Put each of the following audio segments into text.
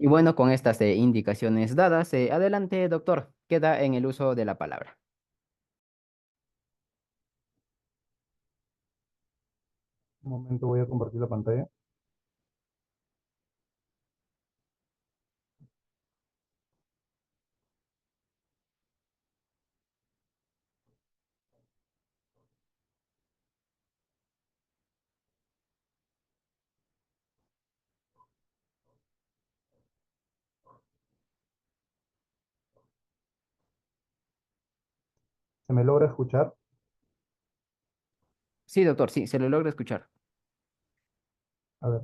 Y bueno, con estas indicaciones dadas, adelante, doctor, queda en el uso de la palabra. Un momento, voy a compartir la pantalla. ¿Se me logra escuchar? Sí, doctor, sí, se lo logra escuchar. A ver,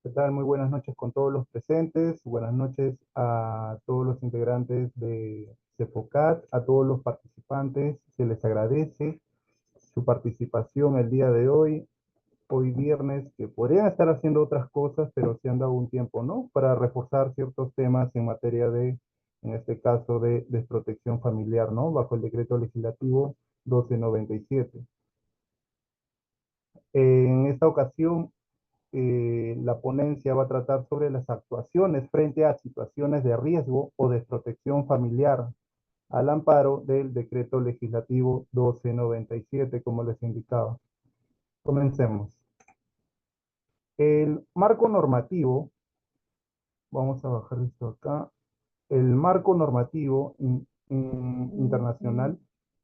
¿qué tal? Muy buenas noches con todos los presentes. Buenas noches a todos los integrantes de CEFOCAT, a todos los participantes. Se les agradece su participación el día de hoy. Hoy viernes, que podrían estar haciendo otras cosas, pero se han dado un tiempo, ¿no? Para reforzar ciertos temas en materia de, en este caso, de desprotección familiar, ¿no? Bajo el decreto legislativo 1297. En esta ocasión, la ponencia va a tratar sobre las actuaciones frente a situaciones de riesgo o desprotección familiar al amparo del decreto legislativo 1297, como les indicaba. Comencemos. El marco normativo, vamos a bajar esto acá, el marco normativo internacional,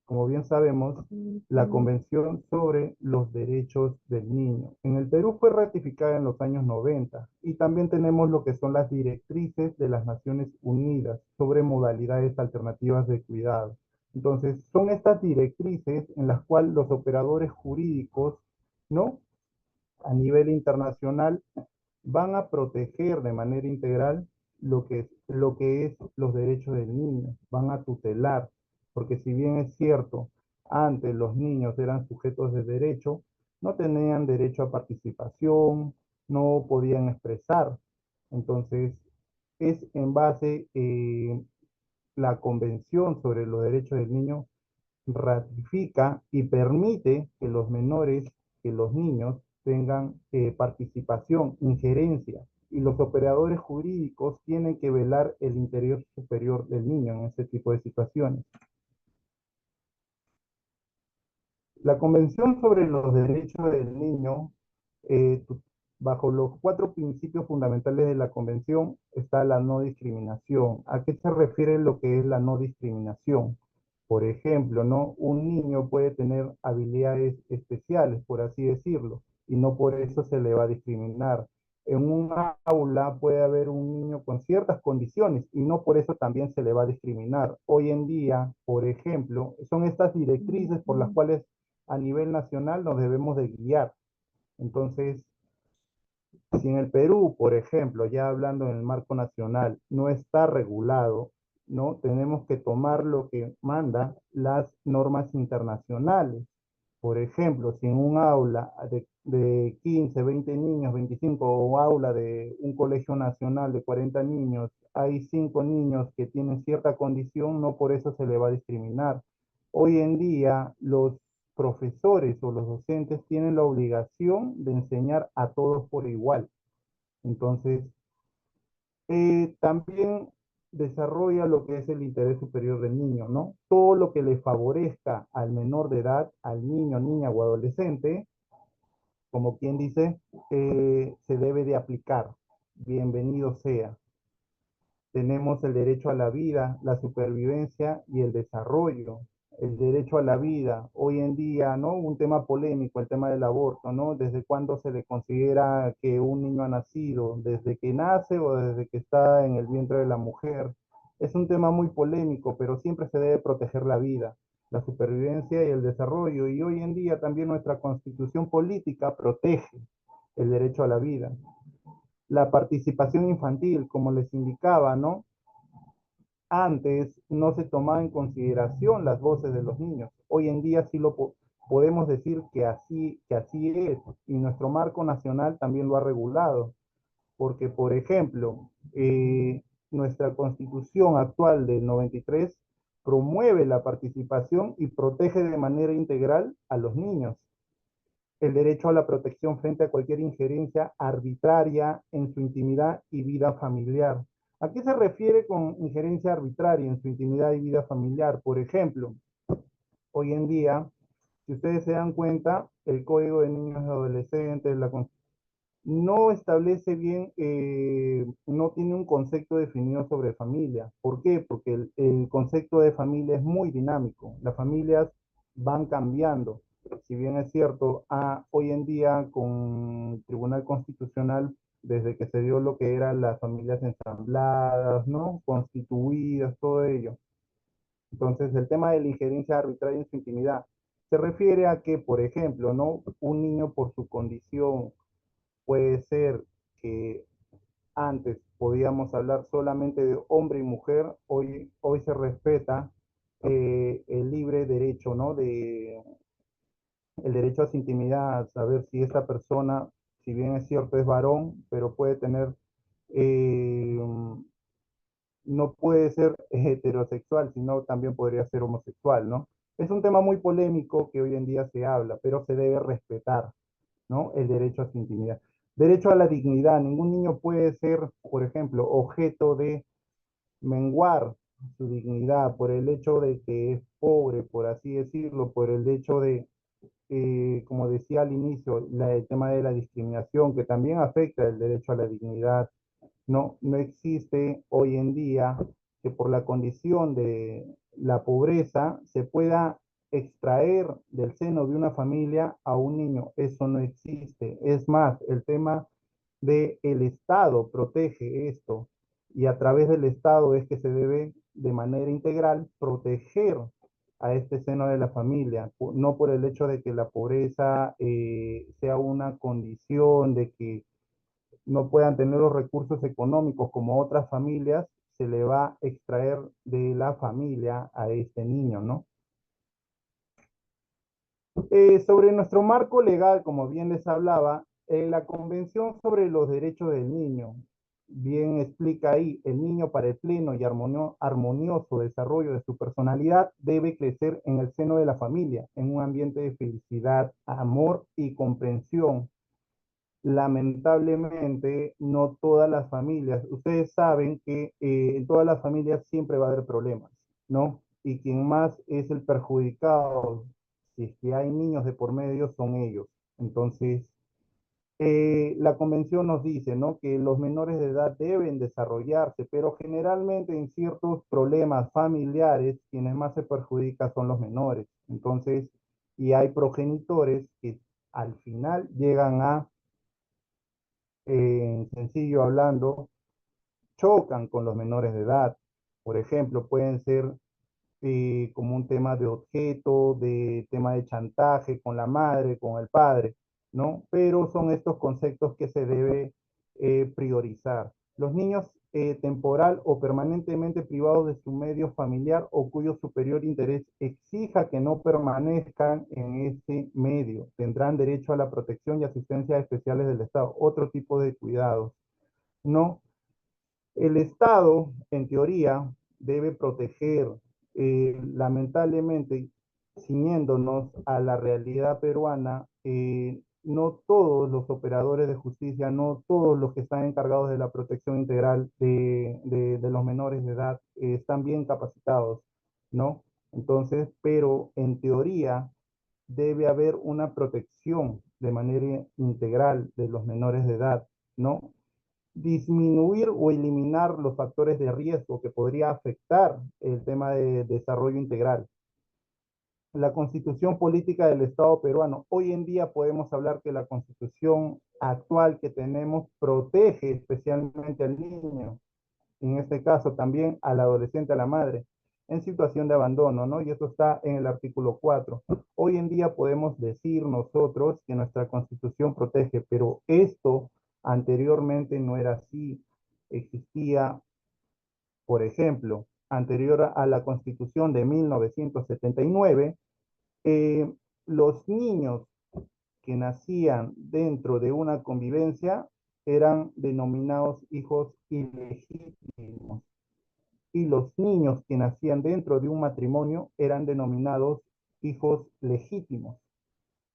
como bien sabemos, la Convención sobre los Derechos del Niño. En el Perú fue ratificada en los años 90 y también tenemos lo que son las directrices de las Naciones Unidas sobre modalidades alternativas de cuidado. Entonces, son estas directrices en las cuales los operadores jurídicos, ¿no? A nivel internacional van a proteger de manera integral lo que es los derechos del niño, van a tutelar, porque si bien es cierto, antes los niños eran sujetos de derecho, no tenían derecho a participación, no podían expresar. Entonces, es en base la Convención sobre los Derechos del Niño ratifica y permite que los menores, que los niños tengan participación, injerencia, y los operadores jurídicos tienen que velar el interés superior del niño en este tipo de situaciones. La Convención sobre los Derechos del Niño, eh, bajo los 4 principios fundamentales de la Convención, está la no discriminación. ¿A qué se refiere lo que es la no discriminación? Por ejemplo, ¿no? Un niño puede tener habilidades especiales, por así decirlo, y no por eso se le va a discriminar. En un aula puede haber un niño con ciertas condiciones y no por eso también se le va a discriminar. Hoy en día, por ejemplo, son estas directrices por las cuales a nivel nacional nos debemos de guiar. Entonces, si en el Perú, por ejemplo, ya hablando en el marco nacional, no está regulado, ¿no? Tenemos que tomar lo que manda las normas internacionales. Por ejemplo, si en un aula de 15, 20 niños, 25, o aula de un colegio nacional de 40 niños, hay 5 niños que tienen cierta condición, no por eso se le va a discriminar. Hoy en día, los profesores o los docentes tienen la obligación de enseñar a todos por igual. Entonces, también desarrolla lo que es el interés superior del niño, ¿no? Todo lo que le favorezca al menor de edad, al niño, niña o adolescente, como quien dice, se debe de aplicar. Bienvenido sea. Tenemos el derecho a la vida, la supervivencia y el desarrollo. El derecho a la vida, hoy en día, ¿no? Un tema polémico, el tema del aborto, ¿no? ¿Desde cuándo se le considera que un niño ha nacido? ¿Desde que nace o desde que está en el vientre de la mujer? Es un tema muy polémico, pero siempre se debe proteger la vida, la supervivencia y el desarrollo. Y hoy en día también nuestra constitución política protege el derecho a la vida. La participación infantil, como les indicaba, ¿no? Antes no se tomaba en consideración las voces de los niños. Hoy en día sí podemos decir que así es, y nuestro marco nacional también lo ha regulado, porque, por ejemplo, nuestra constitución actual del 93 promueve la participación y protege de manera integral a los niños. el derecho a la protección frente a cualquier injerencia arbitraria en su intimidad y vida familiar. ¿A qué se refiere con injerencia arbitraria en su intimidad y vida familiar? Por ejemplo, hoy en día, si ustedes se dan cuenta, el Código de Niños y Adolescentes, no establece bien, no tiene un concepto definido sobre familia. ¿Por qué? Porque el concepto de familia es muy dinámico. Las familias van cambiando. Si bien es cierto, hoy en día con el Tribunal Constitucional, desde que se dio lo que eran las familias ensambladas, ¿no? Constituidas, todo ello. Entonces, el tema de la injerencia arbitraria en su intimidad se refiere a que, por ejemplo, ¿no? Un niño por su condición puede ser que antes podíamos hablar solamente de hombre y mujer, hoy se respeta el libre derecho, ¿no? El derecho a su intimidad, saber si esta persona, si bien es cierto, es varón, pero puede tener, eh, no puede ser heterosexual, sino también podría ser homosexual, ¿no? Es un tema muy polémico que hoy en día se habla, pero se debe respetar, ¿no? El derecho a su intimidad. Derecho a la dignidad. Ningún niño puede ser, por ejemplo, objeto de menguar su dignidad por el hecho de que es pobre, por así decirlo, por el hecho de, como decía al inicio, el tema de la discriminación, que también afecta el derecho a la dignidad. No existe hoy en día que por la condición de la pobreza se pueda extraer del seno de una familia a un niño. Eso no existe. Es más, el tema del Estado protege esto y a través del Estado es que se debe de manera integral proteger a este seno de la familia, no por el hecho de que la pobreza sea una condición de que no puedan tener los recursos económicos como otras familias, se le va a extraer de la familia a este niño, ¿no? Sobre nuestro marco legal, como bien les hablaba, la Convención sobre los Derechos del Niño, bien explica ahí, el niño para el pleno y armonioso desarrollo de su personalidad debe crecer en el seno de la familia, en un ambiente de felicidad, amor y comprensión. Lamentablemente, no todas las familias, ustedes saben que en todas las familias siempre va a haber problemas, ¿no? Y quien más es el perjudicado, si es que hay niños de por medio, son ellos. Entonces, la convención nos dice, ¿no? Que los menores de edad deben desarrollarse, pero generalmente en ciertos problemas familiares, quienes más se perjudican son los menores. Entonces, y hay progenitores que al final llegan a sencillo hablando, chocan con los menores de edad. Por ejemplo, pueden ser como un tema de objeto, de tema de chantaje con la madre, con el padre, ¿no? Pero son estos conceptos que se debe priorizar. Los niños temporal o permanentemente privados de su medio familiar o cuyo superior interés exija que no permanezcan en ese medio, tendrán derecho a la protección y asistencia especiales del Estado, otro tipo de cuidados, ¿no? El Estado, en teoría, debe proteger, lamentablemente, ciñéndonos a la realidad peruana, no todos los operadores de justicia, no todos los que están encargados de la protección integral de los menores de edad están bien capacitados, ¿no? Entonces, pero en teoría debe haber una protección de manera integral de los menores de edad, ¿no? Disminuir o eliminar los factores de riesgo que podría afectar el tema de desarrollo integral. La constitución política del Estado peruano. Hoy en día podemos hablar que la constitución actual que tenemos protege especialmente al niño, en este caso también al adolescente, a la madre, en situación de abandono, ¿no? Y eso está en el artículo 4. Hoy en día podemos decir nosotros que nuestra constitución protege, pero esto anteriormente no era así. Existía, por ejemplo, anterior a la constitución de 1979, eh, los niños que nacían dentro de una convivencia eran denominados hijos ilegítimos y los niños que nacían dentro de un matrimonio eran denominados hijos legítimos,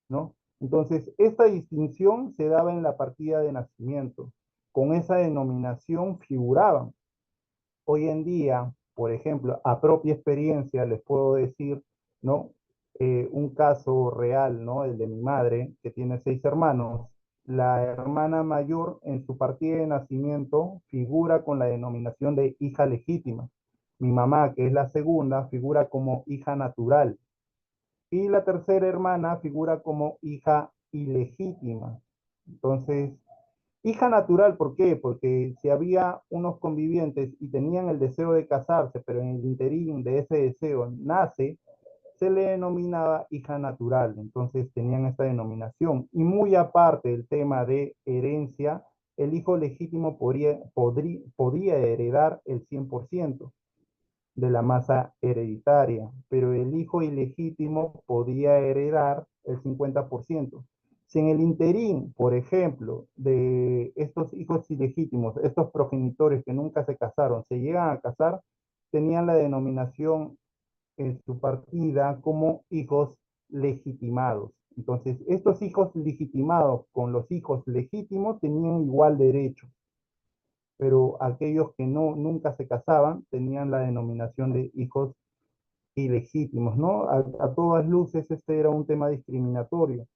¿no? Entonces, esta distinción se daba en la partida de nacimiento. Con esa denominación figuraban. Hoy en día, por ejemplo, a propia experiencia les puedo decir, ¿no? Un caso real, ¿no? El de mi madre, que tiene 6 hermanos. La hermana mayor en su partida de nacimiento figura con la denominación de hija legítima. Mi mamá, que es la segunda, figura como hija natural. Y la tercera hermana figura como hija ilegítima. Entonces, hija natural, ¿por qué? Porque si había unos convivientes y tenían el deseo de casarse, pero en el interín de ese deseo nace, se le denominaba hija natural. Entonces tenían esta denominación. Y muy aparte del tema de herencia, el hijo legítimo podía heredar el 100% de la masa hereditaria, pero el hijo ilegítimo podía heredar el 50%. Si en el interín, por ejemplo, de estos hijos ilegítimos, estos progenitores que nunca se casaron, se llegan a casar, tenían la denominación en su partida como hijos legitimados. Entonces, estos hijos legitimados con los hijos legítimos tenían igual derecho, pero aquellos que no, nunca se casaban tenían la denominación de hijos ilegítimos, ¿no? A todas luces este era un tema discriminatorio.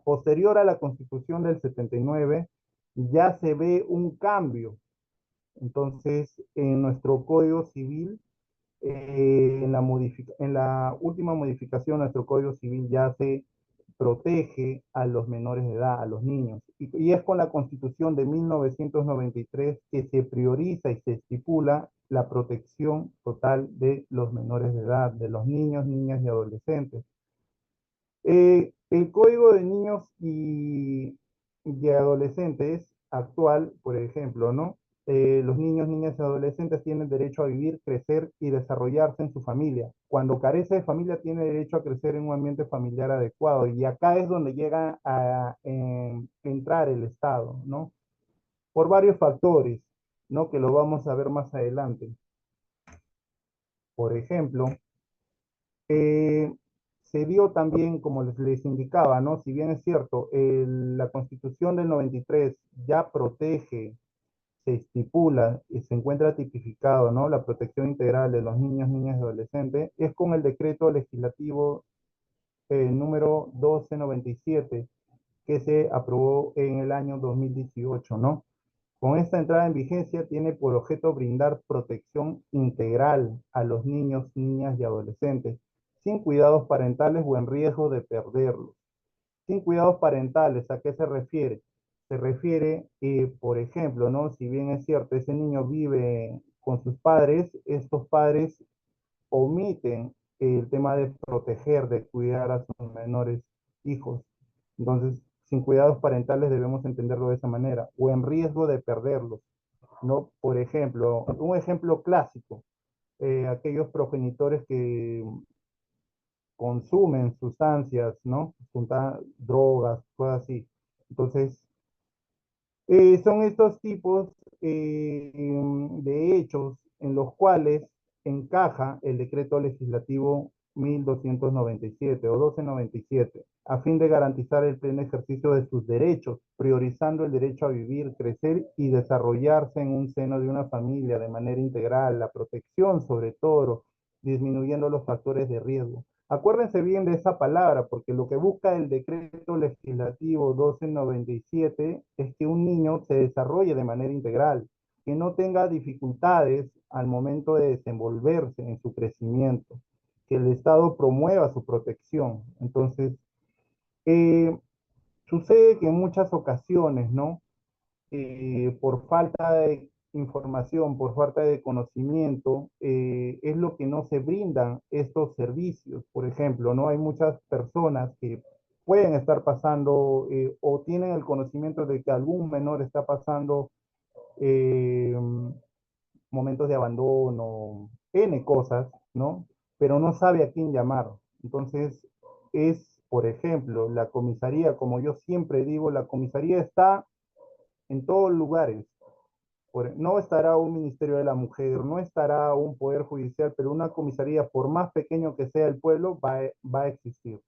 Posterior a la Constitución del 79, ya se ve un cambio. Entonces, en nuestro Código Civil, en la última modificación, nuestro Código Civil ya se protege a los menores de edad, a los niños. Y es con la Constitución de 1993 que se prioriza y se estipula la protección total de los menores de edad, de los niños, niñas y adolescentes. El Código de Niños y Adolescentes actual, por ejemplo, ¿no? Los niños, niñas y adolescentes tienen derecho a vivir, crecer y desarrollarse en su familia. Cuando carece de familia, tiene derecho a crecer en un ambiente familiar adecuado. Y acá es donde llega a entrar el Estado, ¿no? Por varios factores, ¿no? Que lo vamos a ver más adelante. Por ejemplo, eh, se dio también, como les indicaba, ¿no? Si bien es cierto, la Constitución del 93 ya protege, se estipula y se encuentra tipificado, ¿no? La protección integral de los niños, niñas y adolescentes, es con el decreto legislativo número 1297 que se aprobó en el año 2018, ¿no? Con esta entrada en vigencia tiene por objeto brindar protección integral a los niños, niñas y adolescentes, sin cuidados parentales o en riesgo de perderlos. Sin cuidados parentales, ¿a qué se refiere? Se refiere, por ejemplo, ¿no? Si bien es cierto, ese niño vive con sus padres, estos padres omiten el tema de proteger, de cuidar a sus menores hijos. Entonces, sin cuidados parentales debemos entenderlo de esa manera, o en riesgo de perderlos, ¿no? Por ejemplo, un ejemplo clásico, aquellos progenitores que consumen sustancias, ¿no? Drogas, cosas así. Entonces, son estos tipos de hechos en los cuales encaja el decreto legislativo 1297 o 1297 a fin de garantizar el pleno ejercicio de sus derechos, priorizando el derecho a vivir, crecer y desarrollarse en un seno de una familia de manera integral, la protección sobre todo, disminuyendo los factores de riesgo. Acuérdense bien de esa palabra, porque lo que busca el decreto legislativo 1297 es que un niño se desarrolle de manera integral, que no tenga dificultades al momento de desenvolverse en su crecimiento, que el Estado promueva su protección. Entonces, eh, sucede que en muchas ocasiones, ¿no? Por falta de información, por falta de conocimiento, es lo que no se brindan estos servicios. Por ejemplo, ¿no? Hay muchas personas que pueden estar pasando o tienen el conocimiento de que algún menor está pasando eh, momentos de abandono, N cosas, ¿no? Pero no sabe a quién llamar. Entonces, por ejemplo, la comisaría, como yo siempre digo, la comisaría está en todos lugares. No estará un Ministerio de la Mujer, no estará un Poder Judicial, pero una comisaría, por más pequeño que sea el pueblo, va a existir.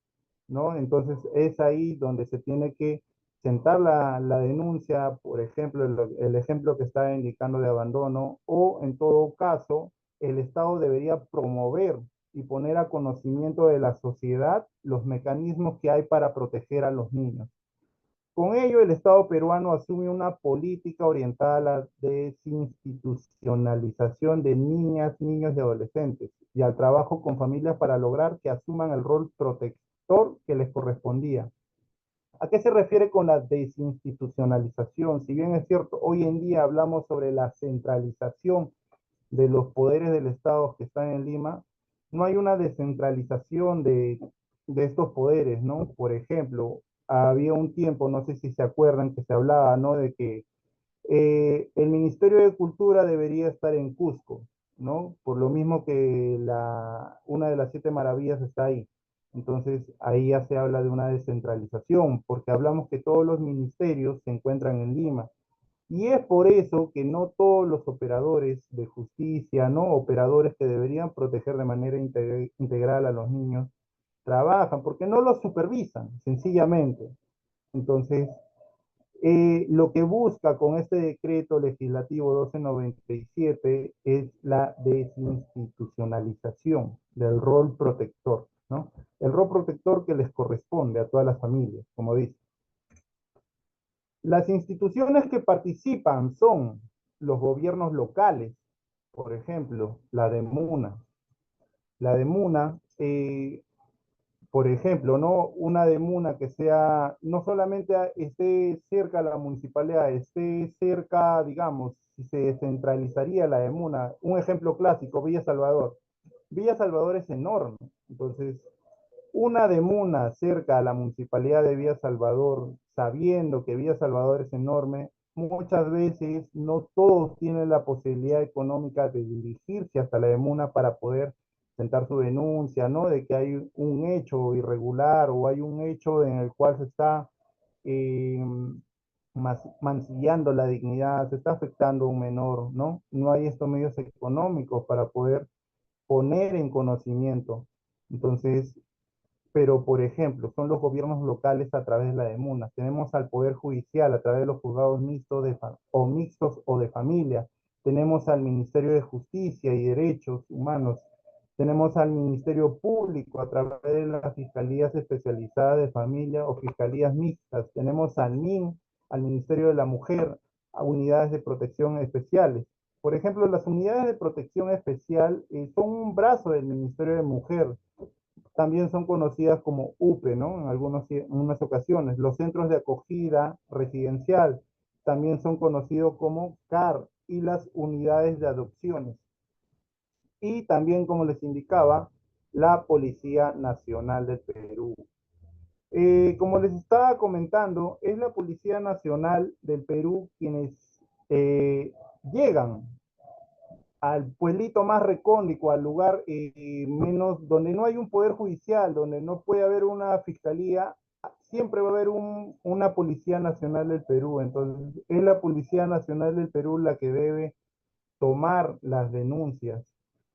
¿no? Entonces es ahí donde se tiene que sentar la denuncia, por ejemplo, el ejemplo que está indicando de abandono, o en todo caso, el Estado debería promover y poner a conocimiento de la sociedad los mecanismos que hay para proteger a los niños. Con ello, el Estado peruano asume una política orientada a la desinstitucionalización de niñas, niños y adolescentes y al trabajo con familias para lograr que asuman el rol protector que les correspondía. ¿A qué se refiere con la desinstitucionalización? Si bien es cierto, hoy en día hablamos sobre la centralización de los poderes del Estado que están en Lima, no hay una descentralización de estos poderes, ¿no? Por ejemplo, había un tiempo, no sé si se acuerdan, que se hablaba, ¿no? De que el Ministerio de Cultura debería estar en Cusco, ¿no? Por lo mismo que una de las siete maravillas está ahí. Entonces, ahí ya se habla de una descentralización, porque hablamos que todos los ministerios se encuentran en Lima. Y es por eso que no todos los operadores de justicia, ¿no? Operadores que deberían proteger de manera integral a los niños, trabajan, porque no los supervisan, sencillamente. Entonces, lo que busca con este decreto legislativo 1297 es la desinstitucionalización del rol protector, ¿no? El rol protector que les corresponde a todas las familias, como dice. Las instituciones que participan son los gobiernos locales, por ejemplo, la de MUNA. La de MUNA, por ejemplo, ¿no? Una de MUNA que sea, no solamente esté cerca de la municipalidad, esté cerca, digamos, si se descentralizaría la de MUNA. Un ejemplo clásico, Villa Salvador. Villa Salvador es enorme, entonces una demuna cerca a la municipalidad de Villa Salvador, sabiendo que Villa Salvador es enorme, muchas veces no todos tienen la posibilidad económica de dirigirse hasta la demuna para poder sentar su denuncia, ¿no? De que hay un hecho irregular o hay un hecho en el cual se está eh, mancillando la dignidad, se está afectando a un menor, ¿no? No hay estos medios económicos para poder poner en conocimiento. Entonces, pero por ejemplo, son los gobiernos locales a través de la DEMUNA. Tenemos al Poder Judicial a través de los juzgados mixtos o de familia. Tenemos al Ministerio de Justicia y Derechos Humanos. Tenemos al Ministerio Público a través de las Fiscalías Especializadas de Familia o Fiscalías Mixtas. Tenemos al MIN, al Ministerio de la Mujer, a unidades de protección especiales. Por ejemplo, las unidades de protección especial son un brazo del Ministerio de Mujer, también son conocidas como UPE, ¿no? En unas ocasiones. Los centros de acogida residencial también son conocidos como CAR y las unidades de adopciones. Y también, como les indicaba, la Policía Nacional del Perú. Como les estaba comentando, es la Policía Nacional del Perú quienes llegan al pueblito más recóndito, al lugar menos, donde no hay un poder judicial, donde no puede haber una fiscalía, siempre va a haber una Policía Nacional del Perú. Entonces, es la Policía Nacional del Perú la que debe tomar las denuncias,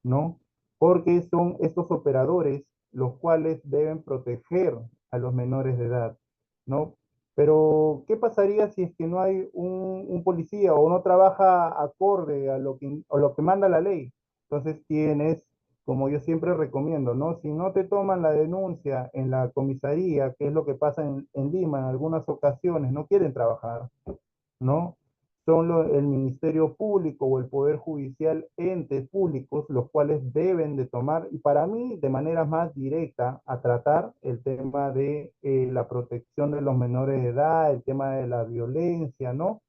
¿no? Porque son estos operadores los cuales deben proteger a los menores de edad, ¿no? Pero, ¿qué pasaría si es que no hay un policía o no trabaja acorde a lo que manda la ley? Entonces tienes, como yo siempre recomiendo, ¿no? Si no te toman la denuncia en la comisaría, que es lo que pasa en Lima en algunas ocasiones, no quieren trabajar, ¿no? Son el Ministerio Público o el Poder Judicial, entes públicos, los cuales deben de tomar, y para mí, de manera más directa, a tratar el tema de la protección de los menores de edad, el tema de la violencia, ¿no?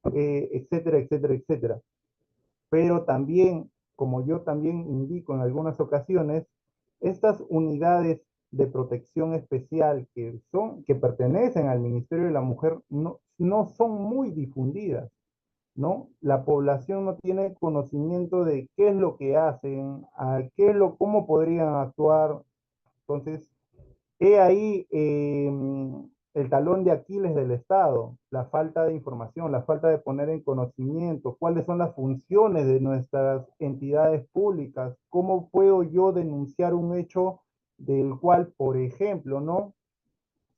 Etcétera, etcétera, etcétera. Pero también, como yo también indico en algunas ocasiones, estas unidades de protección especial que pertenecen al Ministerio de la Mujer no son muy difundidas, ¿no? La población no tiene conocimiento de qué es lo que hacen, cómo podrían actuar. Entonces, he ahí el talón de Aquiles del Estado, la falta de información, la falta de poner en conocimiento cuáles son las funciones de nuestras entidades públicas, cómo puedo yo denunciar un hecho del cual, por ejemplo, ¿no?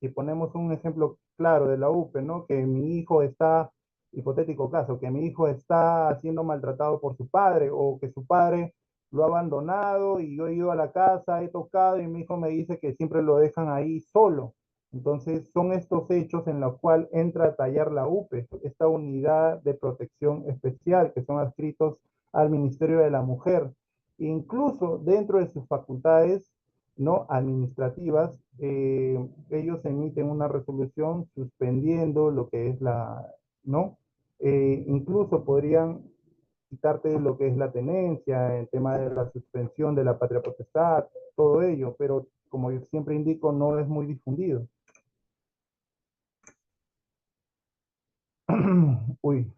si ponemos un ejemplo claro de la UPE, ¿no? Que mi hijo está, hipotético caso, que mi hijo está siendo maltratado por su padre o que su padre lo ha abandonado y yo he ido a la casa, he tocado y mi hijo me dice que siempre lo dejan ahí solo. Entonces, son estos hechos en los cuales entra a tallar la UPE, esta unidad de protección especial que son adscritos al Ministerio de la Mujer. Incluso dentro de sus facultades no administrativas, ellos emiten una resolución suspendiendo lo que es la, ¿no? Incluso podrían quitarte lo que es la tenencia, el tema de la suspensión de la patria potestad, todo ello, pero como yo siempre indico, no es muy difundido. Uy,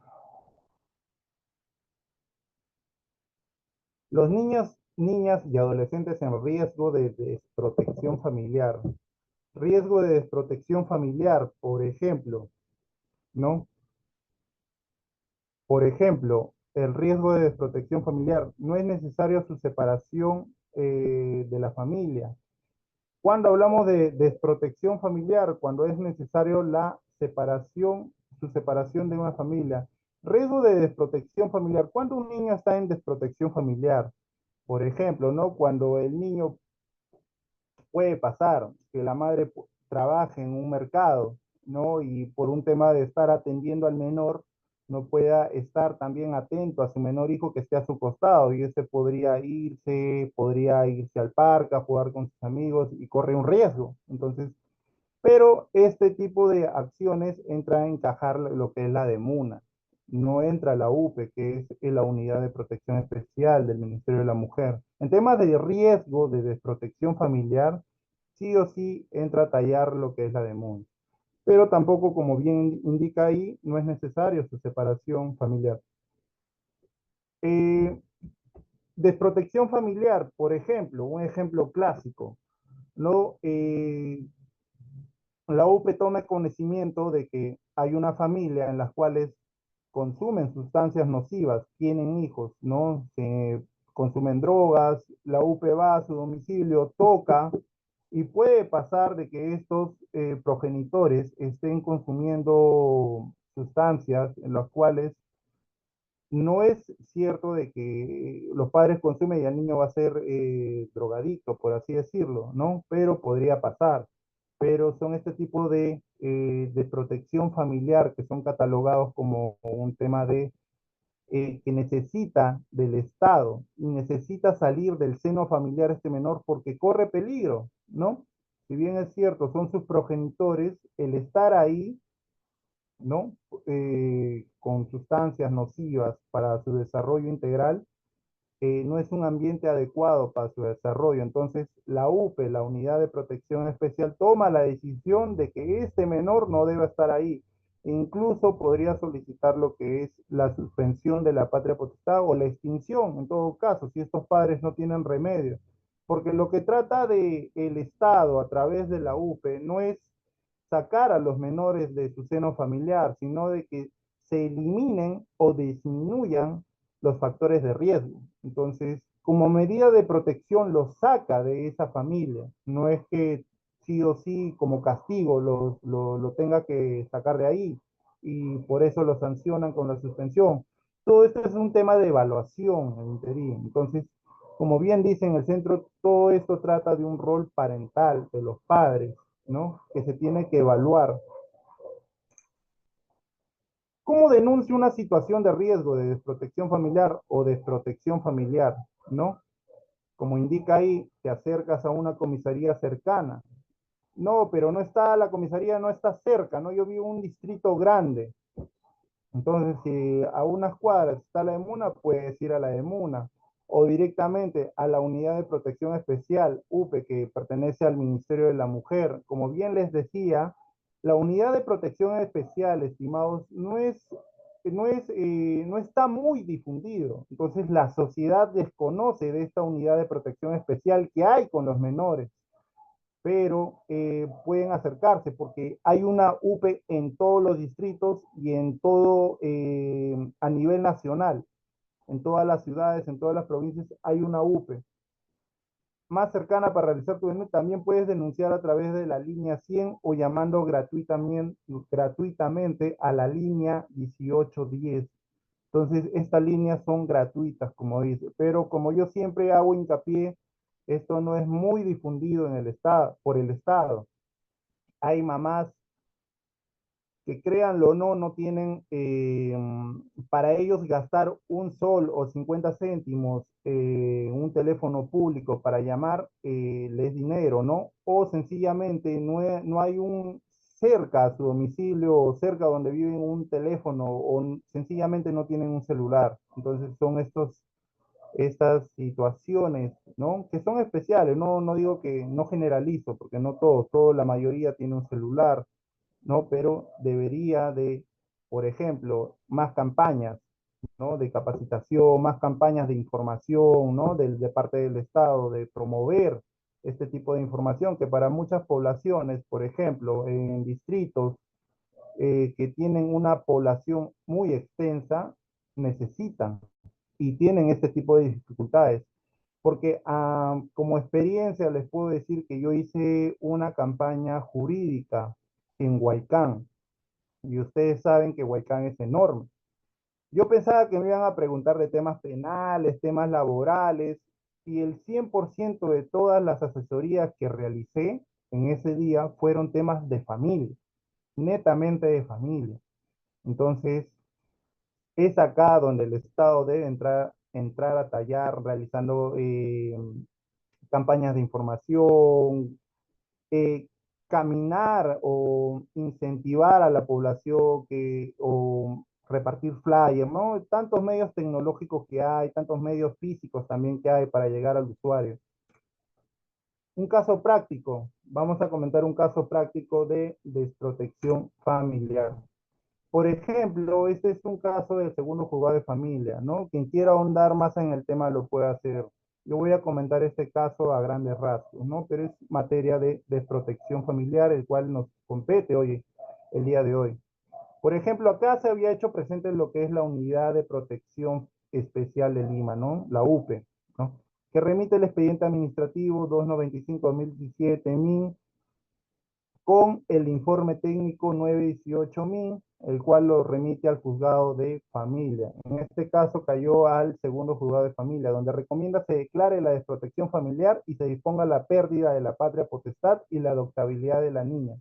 los niños, niñas y adolescentes en riesgo de desprotección familiar. Riesgo de desprotección familiar, por ejemplo, ¿no? Por ejemplo, el riesgo de desprotección familiar. No es necesario su separación de la familia. Cuando hablamos de desprotección familiar, cuando es necesario la separación, su separación de una familia. Riesgo de desprotección familiar. ¿Cuándo un niño está en desprotección familiar? Por ejemplo, ¿no? Cuando el niño puede pasar que la madre trabaje en un mercado, ¿no? Y por un tema de estar atendiendo al menor, no pueda estar también atento a su menor hijo que esté a su costado y ese podría irse al parque a jugar con sus amigos y corre un riesgo. Entonces, pero este tipo de acciones entra a encajar lo que es la de MUNA. No entra la UPE, que es la Unidad de Protección Especial del Ministerio de la Mujer. En temas de riesgo de desprotección familiar, sí o sí entra a tallar lo que es la de MUNA. Pero tampoco, como bien indica ahí, no es necesario su separación familiar. Eh, desprotección familiar, por ejemplo, un ejemplo clásico, ¿no? La UPE toma conocimiento de que hay una familia en las cuales consumen sustancias nocivas, tienen hijos, ¿no? Consumen drogas, la UPE va a su domicilio, toca y puede pasar de que estos progenitores estén consumiendo sustancias en las cuales no es cierto de que los padres consumen y el niño va a ser drogadicto, por así decirlo, ¿no? Pero podría pasar. Pero son este tipo de protección familiar que son catalogados como un tema de que necesita del Estado y necesita salir del seno familiar este menor porque corre peligro, ¿no? Si bien es cierto, son sus progenitores, el estar ahí, ¿no? Con sustancias nocivas para su desarrollo integral, no es un ambiente adecuado para su desarrollo. Entonces, la UPE, la Unidad de Protección Especial, toma la decisión de que este menor no debe estar ahí. E incluso podría solicitar lo que es la suspensión de la patria potestad o la extinción, en todo caso, si estos padres no tienen remedio. Porque lo que trata de el Estado a través de la UPE no es sacar a los menores de su seno familiar, sino de que se eliminen o disminuyan los factores de riesgo. Entonces, como medida de protección, los saca de esa familia. No es que sí o sí, como castigo, lo tenga que sacar de ahí y por eso lo sancionan con la suspensión. Todo esto es un tema de evaluación en interín. Entonces, como bien dice en el centro, todo esto trata de un rol parental de los padres, ¿no? Que se tiene que evaluar. ¿Cómo denuncio una situación de riesgo de desprotección familiar o desprotección familiar? ¿No? Como indica ahí, te acercas a una comisaría cercana. No, pero no está, la comisaría no está cerca, ¿no? Yo vivo en un distrito grande. Entonces, si a unas cuadras está la EMUNA, puedes ir a la EMUNA o directamente a la Unidad de Protección Especial, UPE, que pertenece al Ministerio de la Mujer. Como bien les decía, la Unidad de Protección Especial, estimados, no está muy difundido. Entonces, la sociedad desconoce de esta Unidad de Protección Especial que hay con los menores, pero pueden acercarse porque hay una UPE en todos los distritos y en todo, a nivel nacional, en todas las ciudades, en todas las provincias hay una UPE. más cercana para realizar tu denuncia, también puedes denunciar a través de la línea 100 o llamando gratuitamente a la línea 1810. Entonces, estas líneas son gratuitas, como dice, pero como yo siempre hago hincapié, esto no es muy difundido en el estado, por el estado. Hay mamás que créanlo o no, no tienen para ellos gastar un sol o 50 céntimos un teléfono público para llamar, les dinero, ¿no? O sencillamente no hay un cerca a su domicilio o cerca donde viven un teléfono o sencillamente no tienen un celular. Entonces son estas situaciones, ¿no? Que son especiales, no digo que no generalizo, porque no todos, la mayoría tiene un celular, ¿no? Pero debería de, por ejemplo, más campañas, ¿no? De capacitación, más campañas de información, ¿no? De parte del Estado, de promover este tipo de información que para muchas poblaciones, por ejemplo, en distritos que tienen una población muy extensa, necesitan y tienen este tipo de dificultades. Porque como experiencia les puedo decir que yo hice una campaña jurídica en Huaycán y ustedes saben que Huaycán es enorme. Yo pensaba que me iban a preguntar de temas penales, temas laborales, y el 100% de todas las asesorías que realicé en ese día fueron temas de familia, netamente de familia. Entonces, es acá donde el Estado debe entrar a tallar, realizando campañas de información, eh, caminar o incentivar a la población o repartir flyers, ¿no? Tantos medios tecnológicos que hay, tantos medios físicos también que hay para llegar al usuario. Un caso práctico, vamos a comentar un caso práctico de desprotección familiar. Por ejemplo, este es un caso del segundo juzgado de familia, ¿no? Quien quiera ahondar más en el tema lo puede hacer. Yo voy a comentar este caso a grandes rasgos, ¿no? Pero es materia de desprotección familiar, el cual nos compete hoy, el día de hoy. Por ejemplo, acá se había hecho presente lo que es la Unidad de Protección Especial de Lima, ¿no? La UPE, ¿no? Que remite el expediente administrativo 295-2017 con el informe técnico 918.000, el cual lo remite al juzgado de familia. En este caso cayó al segundo juzgado de familia, donde recomienda se declare la desprotección familiar y se disponga la pérdida de la patria potestad y la adoptabilidad de la niña.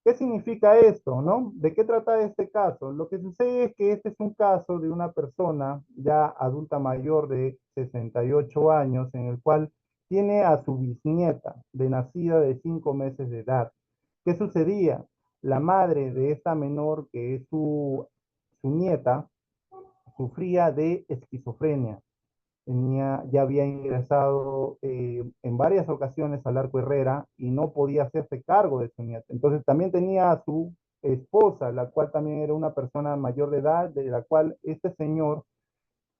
¿Qué significa esto, no? ¿De qué trata este caso? Lo que sucede es que este es un caso de una persona ya adulta mayor de 68 años, en el cual tiene a su bisnieta de nacida de 5 meses de edad. ¿Qué sucedía? La madre de esta menor, que es su nieta, sufría de esquizofrenia. Ya había ingresado en varias ocasiones al Arco Herrera y no podía hacerse cargo de su nieta. Entonces también tenía a su esposa, la cual también era una persona mayor de edad, de la cual este señor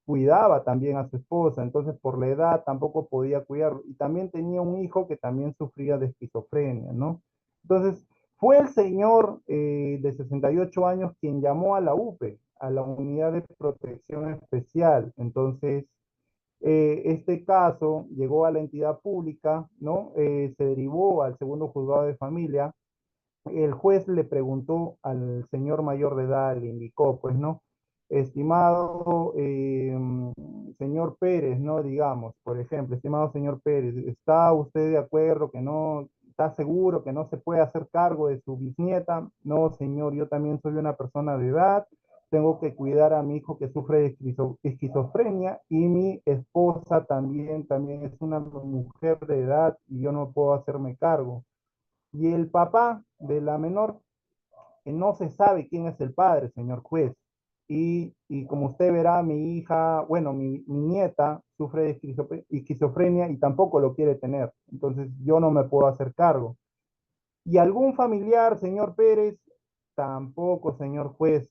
cuidaba también a su esposa, entonces por la edad tampoco podía cuidarlo. Y también tenía un hijo que también sufría de esquizofrenia, ¿no? Entonces, fue el señor de 68 años quien llamó a la UPE, a la Unidad de Protección Especial. Entonces, este caso llegó a la entidad pública, ¿no? Se derivó al segundo juzgado de familia. El juez le preguntó al señor mayor de edad, le indicó, pues, ¿no? Estimado señor Pérez, ¿no? Digamos, por ejemplo, estimado señor Pérez, ¿está usted de acuerdo que no, está seguro que no se puede hacer cargo de su bisnieta? No, señor, yo también soy una persona de edad, tengo que cuidar a mi hijo que sufre de esquizofrenia y mi esposa también es una mujer de edad y yo no puedo hacerme cargo. Y el papá de la menor, no se sabe quién es el padre, señor juez. Y como usted verá, mi hija, bueno, mi nieta sufre de esquizofrenia y tampoco lo quiere tener. Entonces yo no me puedo hacer cargo. Y algún familiar, señor Pérez, tampoco, señor juez,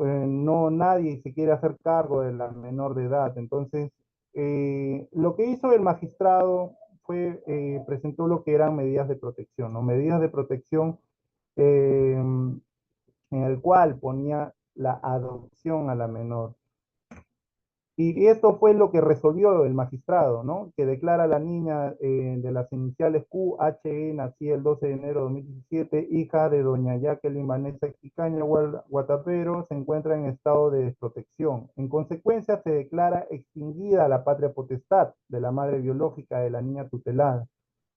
no, nadie se quiere hacer cargo de la menor de edad. Entonces, lo que hizo el magistrado fue, presentó lo que eran medidas de protección, ¿no? Medidas de protección eh, en el cual ponía la adopción a la menor. Y esto fue lo que resolvió el magistrado, ¿no? Que declara a la niña de las iniciales QHE, nacida el 12 de enero de 2017, hija de doña Jacqueline Vanessa Quicaña Guatapero, se encuentra en estado de desprotección. En consecuencia, se declara extinguida la patria potestad de la madre biológica de la niña tutelada,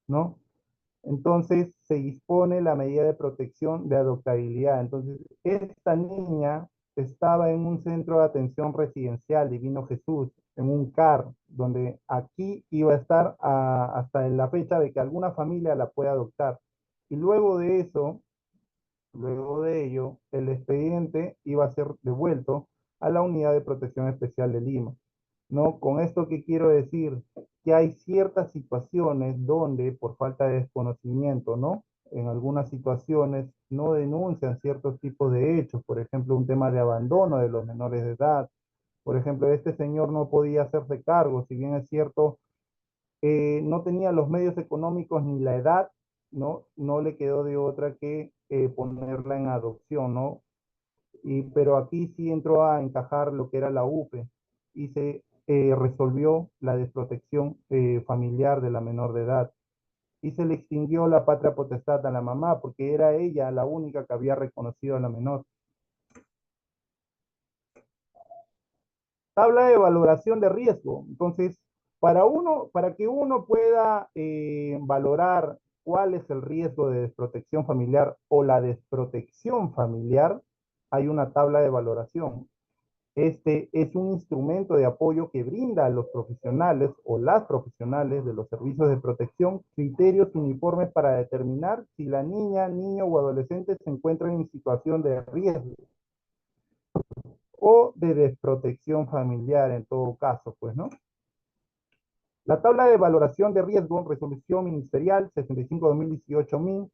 ¿no? Entonces se dispone la medida de protección de adoptabilidad. Entonces, esta niña estaba en un centro de atención residencial Divino Jesús, en un CAR, donde aquí iba a estar hasta en la fecha de que alguna familia la pueda adoptar. Y luego de eso, luego de ello, el expediente iba a ser devuelto a la Unidad de Protección Especial de Lima. ¿No? Con esto que quiero decir, que hay ciertas situaciones donde por falta de desconocimiento, ¿no? En algunas situaciones no denuncian ciertos tipos de hechos, por ejemplo, un tema de abandono de los menores de edad. Por ejemplo, este señor no podía hacerse cargo, si bien es cierto, no tenía los medios económicos ni la edad, ¿no? No le quedó de otra que ponerla en adopción, ¿no? Pero aquí sí entró a encajar lo que era la UPE y se resolvió la desprotección familiar de la menor de edad y se le extinguió la patria potestad a la mamá porque era ella la única que había reconocido a la menor. Tabla de valoración de riesgo. Entonces, para que uno pueda valorar cuál es el riesgo de desprotección familiar o la desprotección familiar, hay una tabla de valoración. Este es un instrumento de apoyo que brinda a los profesionales o las profesionales de los servicios de protección criterios uniformes para determinar si la niña, niño o adolescente se encuentra en situación de riesgo o de desprotección familiar en todo caso, pues, ¿no? La tabla de valoración de riesgo, resolución ministerial 65-2018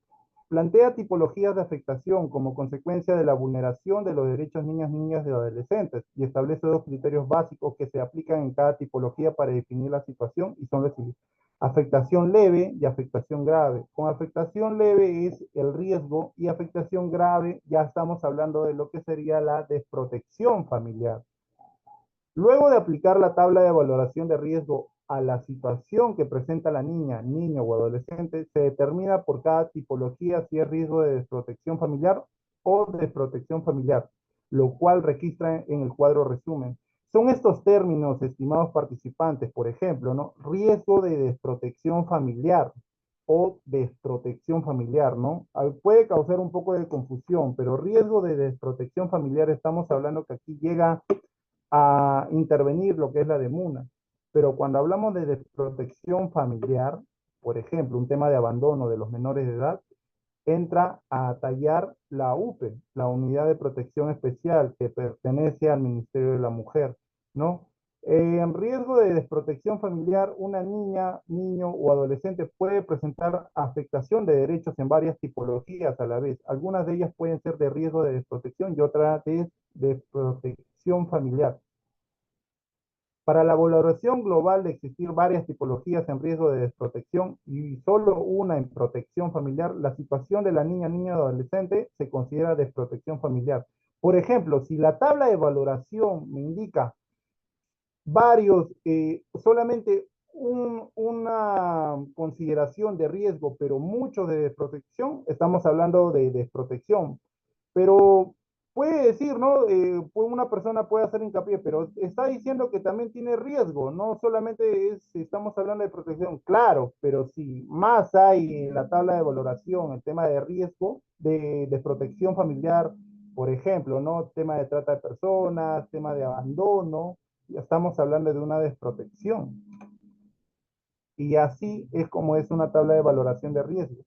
plantea tipologías de afectación como consecuencia de la vulneración de los derechos niñas, niñas y adolescentes y establece dos criterios básicos que se aplican en cada tipología para definir la situación y son los siguientes. Afectación leve y afectación grave. Con afectación leve es el riesgo y afectación grave ya estamos hablando de lo que sería la desprotección familiar. Luego de aplicar la tabla de valoración de riesgo a la situación que presenta la niña, niño o adolescente, se determina por cada tipología si es riesgo de desprotección familiar o desprotección familiar, lo cual registra en el cuadro resumen. Son estos términos, estimados participantes, por ejemplo, ¿no? Riesgo de desprotección familiar o desprotección familiar, ¿no? Puede causar un poco de confusión, pero riesgo de desprotección familiar, estamos hablando que aquí llega a intervenir lo que es la demuna. Pero cuando hablamos de desprotección familiar, por ejemplo, un tema de abandono de los menores de edad, entra a tallar la UPE, la Unidad de Protección Especial, que pertenece al Ministerio de la Mujer, ¿no? En riesgo de desprotección familiar, una niña, niño o adolescente puede presentar afectación de derechos en varias tipologías a la vez. Algunas de ellas pueden ser de riesgo de desprotección y otras de desprotección familiar. Para la valoración global de existir varias tipologías en riesgo de desprotección y solo una en protección familiar, la situación de la niña, niño o adolescente se considera desprotección familiar. Por ejemplo, si la tabla de valoración me indica varios, solamente una consideración de riesgo, pero mucho de desprotección, estamos hablando de desprotección. Pero puede decir, ¿no? Una persona puede hacer hincapié, pero está diciendo que también tiene riesgo, no solamente estamos hablando de protección, claro, pero si más hay en la tabla de valoración el tema de riesgo, de protección familiar, por ejemplo, ¿no? Tema de trata de personas, tema de abandono, ya estamos hablando de una desprotección. Y así es como es una tabla de valoración de riesgo.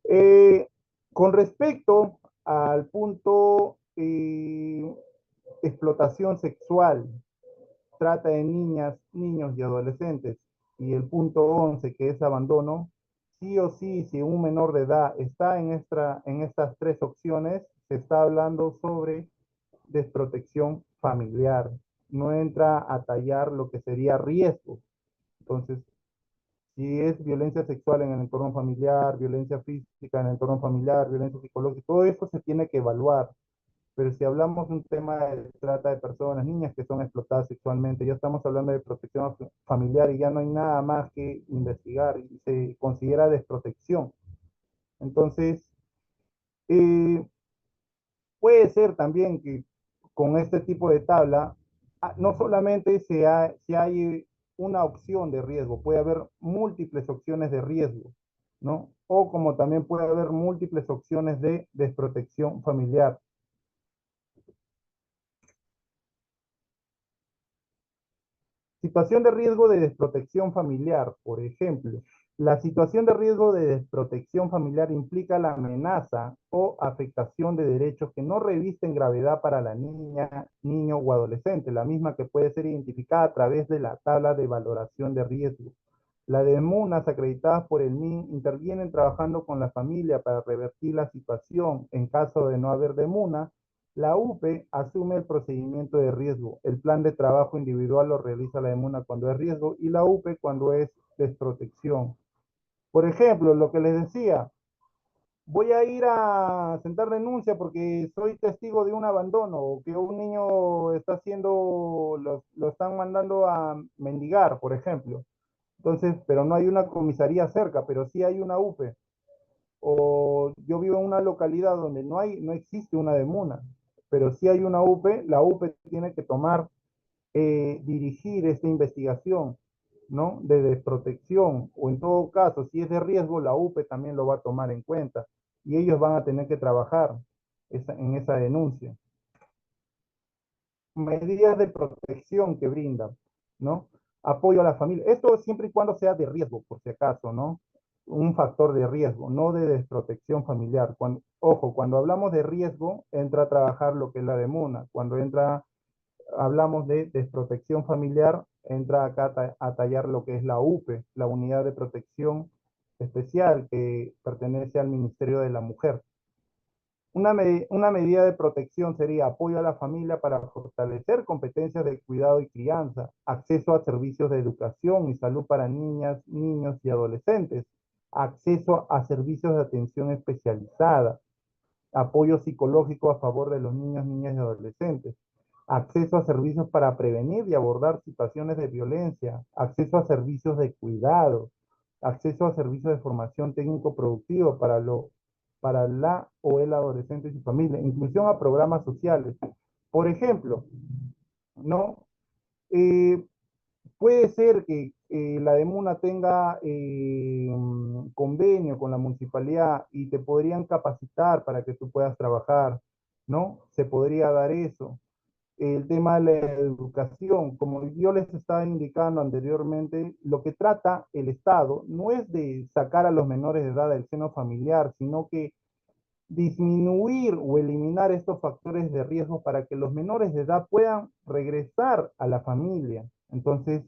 Eh, con respecto al punto explotación sexual, trata de niñas, niños y adolescentes, y el punto 11 que es abandono, sí o sí, si un menor de edad está en estas tres opciones, se está hablando sobre desprotección familiar. No entra a tallar lo que sería riesgo. Entonces, si es violencia sexual en el entorno familiar, violencia física en el entorno familiar, violencia psicológica, todo eso se tiene que evaluar. Pero si hablamos de un tema de trata de personas, niñas que son explotadas sexualmente, ya estamos hablando de protección familiar y ya no hay nada más que investigar y se considera desprotección. Entonces, eh, puede ser también que con este tipo de tabla, no solamente si hay una opción de riesgo, puede haber múltiples opciones de riesgo, ¿no? O como también puede haber múltiples opciones de desprotección familiar. Situación de riesgo de desprotección familiar, por ejemplo. La situación de riesgo de desprotección familiar implica la amenaza o afectación de derechos que no revisten gravedad para la niña, niño o adolescente, la misma que puede ser identificada a través de la tabla de valoración de riesgo. Las demunas acreditadas por el MIN intervienen trabajando con la familia para revertir la situación. En caso de no haber demuna, la UPE asume el procedimiento de riesgo. El plan de trabajo individual lo realiza la demuna cuando es riesgo y la UPE cuando es desprotección. Por ejemplo, lo que les decía, voy a ir a sentar denuncia porque soy testigo de un abandono o que un niño está haciendo, lo están mandando a mendigar, por ejemplo. Entonces, pero no hay una comisaría cerca, pero sí hay una UPE. O yo vivo en una localidad donde no existe una demuna, pero sí hay una UPE, la UPE tiene que dirigir esta investigación, ¿no? De desprotección, o en todo caso, si es de riesgo, la UPE también lo va a tomar en cuenta y ellos van a tener que trabajar en esa denuncia. Medidas de protección que brinda, ¿no? Apoyo a la familia. Esto siempre y cuando sea de riesgo, por si acaso, ¿no? Un factor de riesgo, no de desprotección familiar. Ojo, cuando hablamos de riesgo, entra a trabajar lo que es la demuna. Cuando hablamos de desprotección familiar, entra acá a tallar lo que es la UPE, la Unidad de Protección Especial, que pertenece al Ministerio de la Mujer. Una medida de protección sería apoyo a la familia para fortalecer competencias de cuidado y crianza, acceso a servicios de educación y salud para niñas, niños y adolescentes, acceso a servicios de atención especializada, apoyo psicológico a favor de los niños, niñas y adolescentes, acceso a servicios para prevenir y abordar situaciones de violencia, acceso a servicios de cuidado, acceso a servicios de formación técnico-productivo para la o el adolescente y su familia, inclusión a programas sociales. Por ejemplo, ¿no? Eh, puede ser que la DEMUNA tenga convenio con la municipalidad y te podrían capacitar para que tú puedas trabajar, ¿no? Se podría dar eso. El tema de la educación, como yo les estaba indicando anteriormente, lo que trata el Estado no es de sacar a los menores de edad del seno familiar, sino que disminuir o eliminar estos factores de riesgo para que los menores de edad puedan regresar a la familia. Entonces,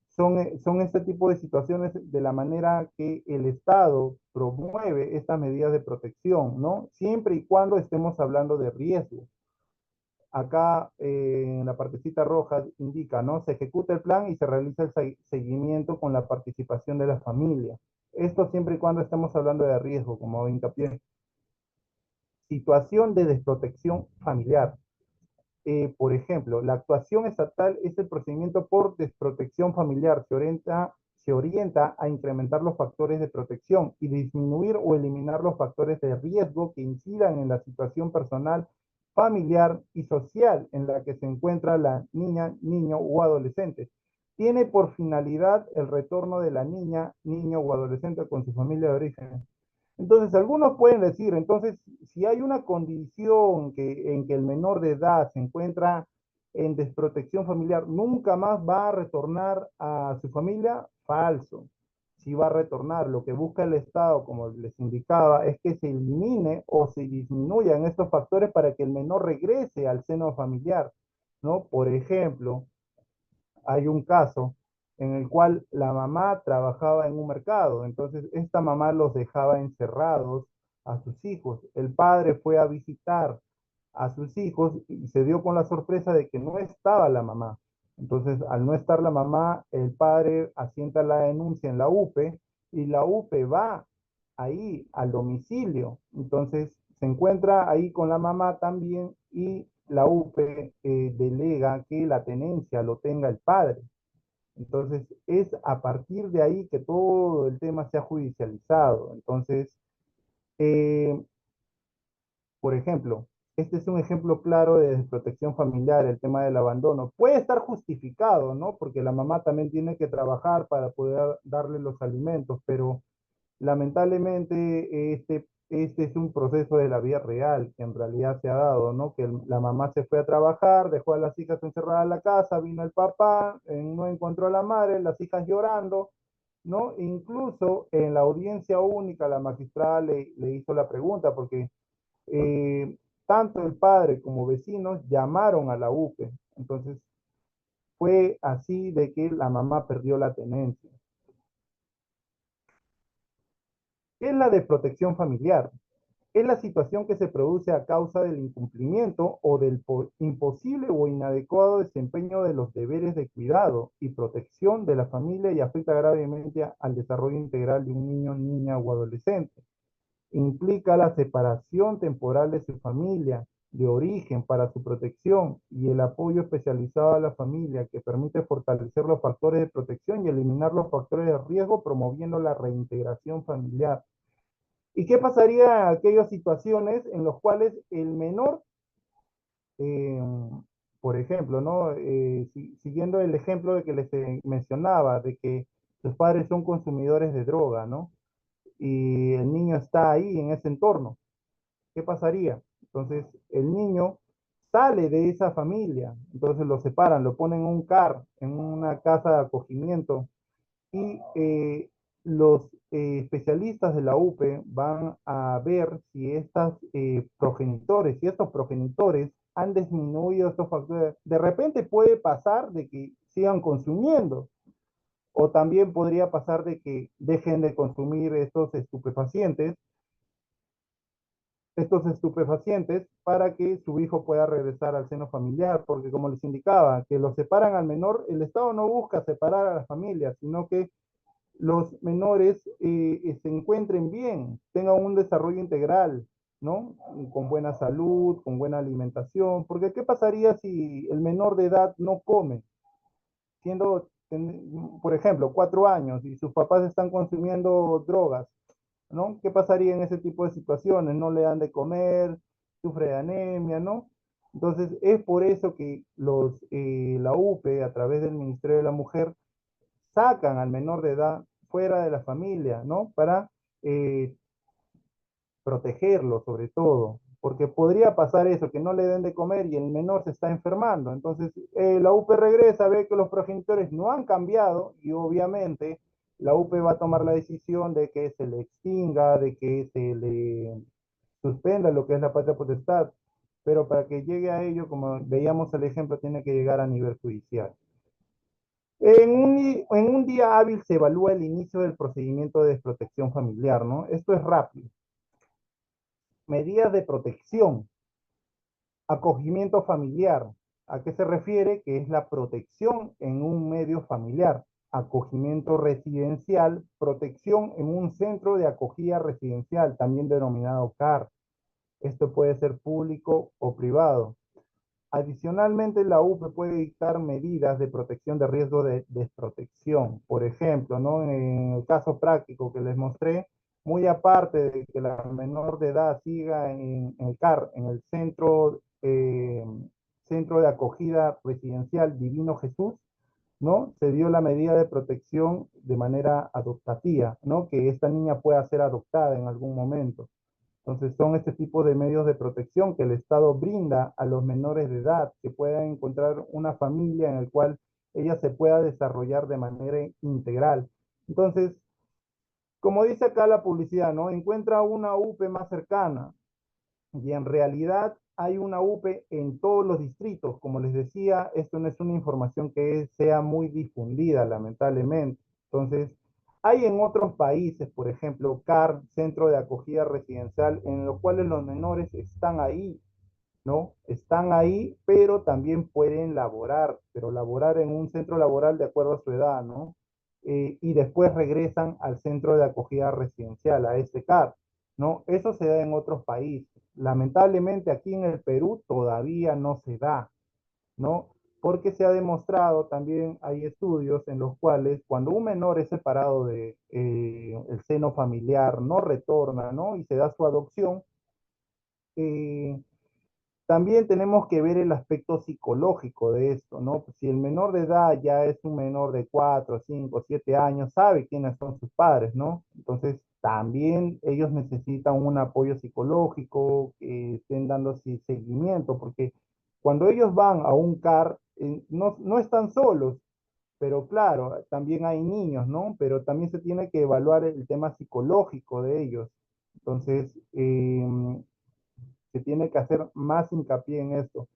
son este tipo de situaciones de la manera que el Estado promueve estas medidas de protección, ¿no? Siempre y cuando estemos hablando de riesgo. Acá en la partecita roja indica, ¿no? Se ejecuta el plan y se realiza el seguimiento con la participación de la familia. Esto siempre y cuando estemos hablando de riesgo, como hincapié. Situación de desprotección familiar. Por ejemplo, la actuación estatal es el procedimiento por desprotección familiar. Se orienta a incrementar los factores de protección y disminuir o eliminar los factores de riesgo que incidan en la situación personal, familiar y social en la que se encuentra la niña, niño o adolescente. Tiene por finalidad el retorno de la niña, niño o adolescente con su familia de origen. Entonces, algunos pueden decir, entonces, si hay una condición en que el menor de edad se encuentra en desprotección familiar, nunca más va a retornar a su familia, falso. Si va a retornar, lo que busca el Estado, como les indicaba, es que se elimine o se disminuyan estos factores para que el menor regrese al seno familiar, ¿no? Por ejemplo, hay un caso en el cual la mamá trabajaba en un mercado, entonces esta mamá los dejaba encerrados a sus hijos. El padre fue a visitar a sus hijos y se dio con la sorpresa de que no estaba la mamá. Entonces, al no estar la mamá, el padre asienta la denuncia en la UPE y la UPE va ahí al domicilio. Entonces, se encuentra ahí con la mamá también y la UPE delega que la tenencia lo tenga el padre. Entonces, es a partir de ahí que todo el tema se ha judicializado. Entonces, eh, por ejemplo, este es un ejemplo claro de desprotección familiar, el tema del abandono. Puede estar justificado, ¿no? Porque la mamá también tiene que trabajar para poder darle los alimentos, pero lamentablemente este es un proceso de la vida real que en realidad se ha dado, ¿no? Que la mamá se fue a trabajar, dejó a las hijas encerradas en la casa, vino el papá, no encontró a la madre, las hijas llorando, ¿no? Incluso en la audiencia única la magistrada le hizo la pregunta porque eh, tanto el padre como vecinos llamaron a la UPE. Entonces fue así de que la mamá perdió la tenencia. ¿Qué es la desprotección familiar? Es la situación que se produce a causa del incumplimiento o del imposible o inadecuado desempeño de los deberes de cuidado y protección de la familia y afecta gravemente al desarrollo integral de un niño, niña o adolescente. Implica la separación temporal de su familia de origen para su protección y el apoyo especializado a la familia que permite fortalecer los factores de protección y eliminar los factores de riesgo promoviendo la reintegración familiar. ¿Y qué pasaría en aquellas situaciones en las cuales el menor, eh, por ejemplo, ¿no? Siguiendo el ejemplo de que les mencionaba, de que sus padres son consumidores de droga, ¿no? Y el niño está ahí en ese entorno. ¿Qué pasaría? Entonces, el niño sale de esa familia, entonces lo separan, lo ponen en un CAR, en una casa de acogimiento, y los especialistas de la UPE van a ver si si estos progenitores han disminuido estos factores. De repente puede pasar de que sigan consumiendo, o también podría pasar de que dejen de consumir estos estupefacientes para que su hijo pueda regresar al seno familiar, porque como les indicaba, que los separan al menor, el Estado no busca separar a las familias, sino que los menores se encuentren bien, tengan un desarrollo integral, ¿no? Con buena salud, con buena alimentación, porque ¿qué pasaría si el menor de edad no come? Siendo, por ejemplo, 4 años y sus papás están consumiendo drogas, ¿no? ¿Qué pasaría en ese tipo de situaciones? No le dan de comer, sufre de anemia, ¿no? Entonces, es por eso que la UPE, a través del Ministerio de la Mujer, sacan al menor de edad fuera de la familia, ¿no? Para eh, protegerlo sobre todo, porque podría pasar eso, que no le den de comer y el menor se está enfermando. Entonces, la UPE regresa, ve que los progenitores no han cambiado y obviamente la UPE va a tomar la decisión de que se le extinga, de que se le suspenda lo que es la patria potestad, pero para que llegue a ello, como veíamos el ejemplo, tiene que llegar a nivel judicial. En un día hábil se evalúa el inicio del procedimiento de desprotección familiar, ¿no? Esto es rápido. Medidas de protección, acogimiento familiar. ¿A qué se refiere? Que es la protección en un medio familiar. Acogimiento residencial, protección en un centro de acogida residencial, también denominado CAR. Esto puede ser público o privado. Adicionalmente, la UPE puede dictar medidas de protección de riesgo de desprotección. Por ejemplo, ¿no? En el caso práctico que les mostré, muy aparte de que la menor de edad siga en el CAR, en el centro de acogida residencial Divino Jesús, ¿no? Se dio la medida de protección de manera adoptativa, ¿no? Que esta niña pueda ser adoptada en algún momento. Entonces son este tipo de medios de protección que el Estado brinda a los menores de edad, que puedan encontrar una familia en la cual ella se pueda desarrollar de manera integral. Entonces, como dice acá la publicidad, ¿no? Encuentra una UPE más cercana y en realidad hay una UPE en todos los distritos. Como les decía, esto no es una información que sea muy difundida, lamentablemente. Entonces, hay en otros países, por ejemplo, CAR, Centro de Acogida Residencial, en los cuales los menores están ahí, ¿no? Están ahí, pero también pueden laborar, pero laborar en un centro laboral de acuerdo a su edad, ¿no? Y después regresan al centro de acogida residencial, a este CAR, ¿no? Eso se da en otros países. Lamentablemente aquí en el Perú todavía no se da, ¿no? Porque se ha demostrado, también hay estudios en los cuales cuando un menor es separado de el seno familiar, no retorna, ¿no? Y se da su adopción, eh, también tenemos que ver el aspecto psicológico de esto, ¿no? Pues si el menor de edad ya es un menor de 4, 5, 7 años, sabe quiénes son sus padres, ¿no? Entonces, también ellos necesitan un apoyo psicológico, que estén dando seguimiento, porque cuando ellos van a un CAR, no están solos, pero claro, también hay niños, ¿no? Pero también se tiene que evaluar el tema psicológico de ellos. Entonces, se tiene que hacer más hincapié en esto.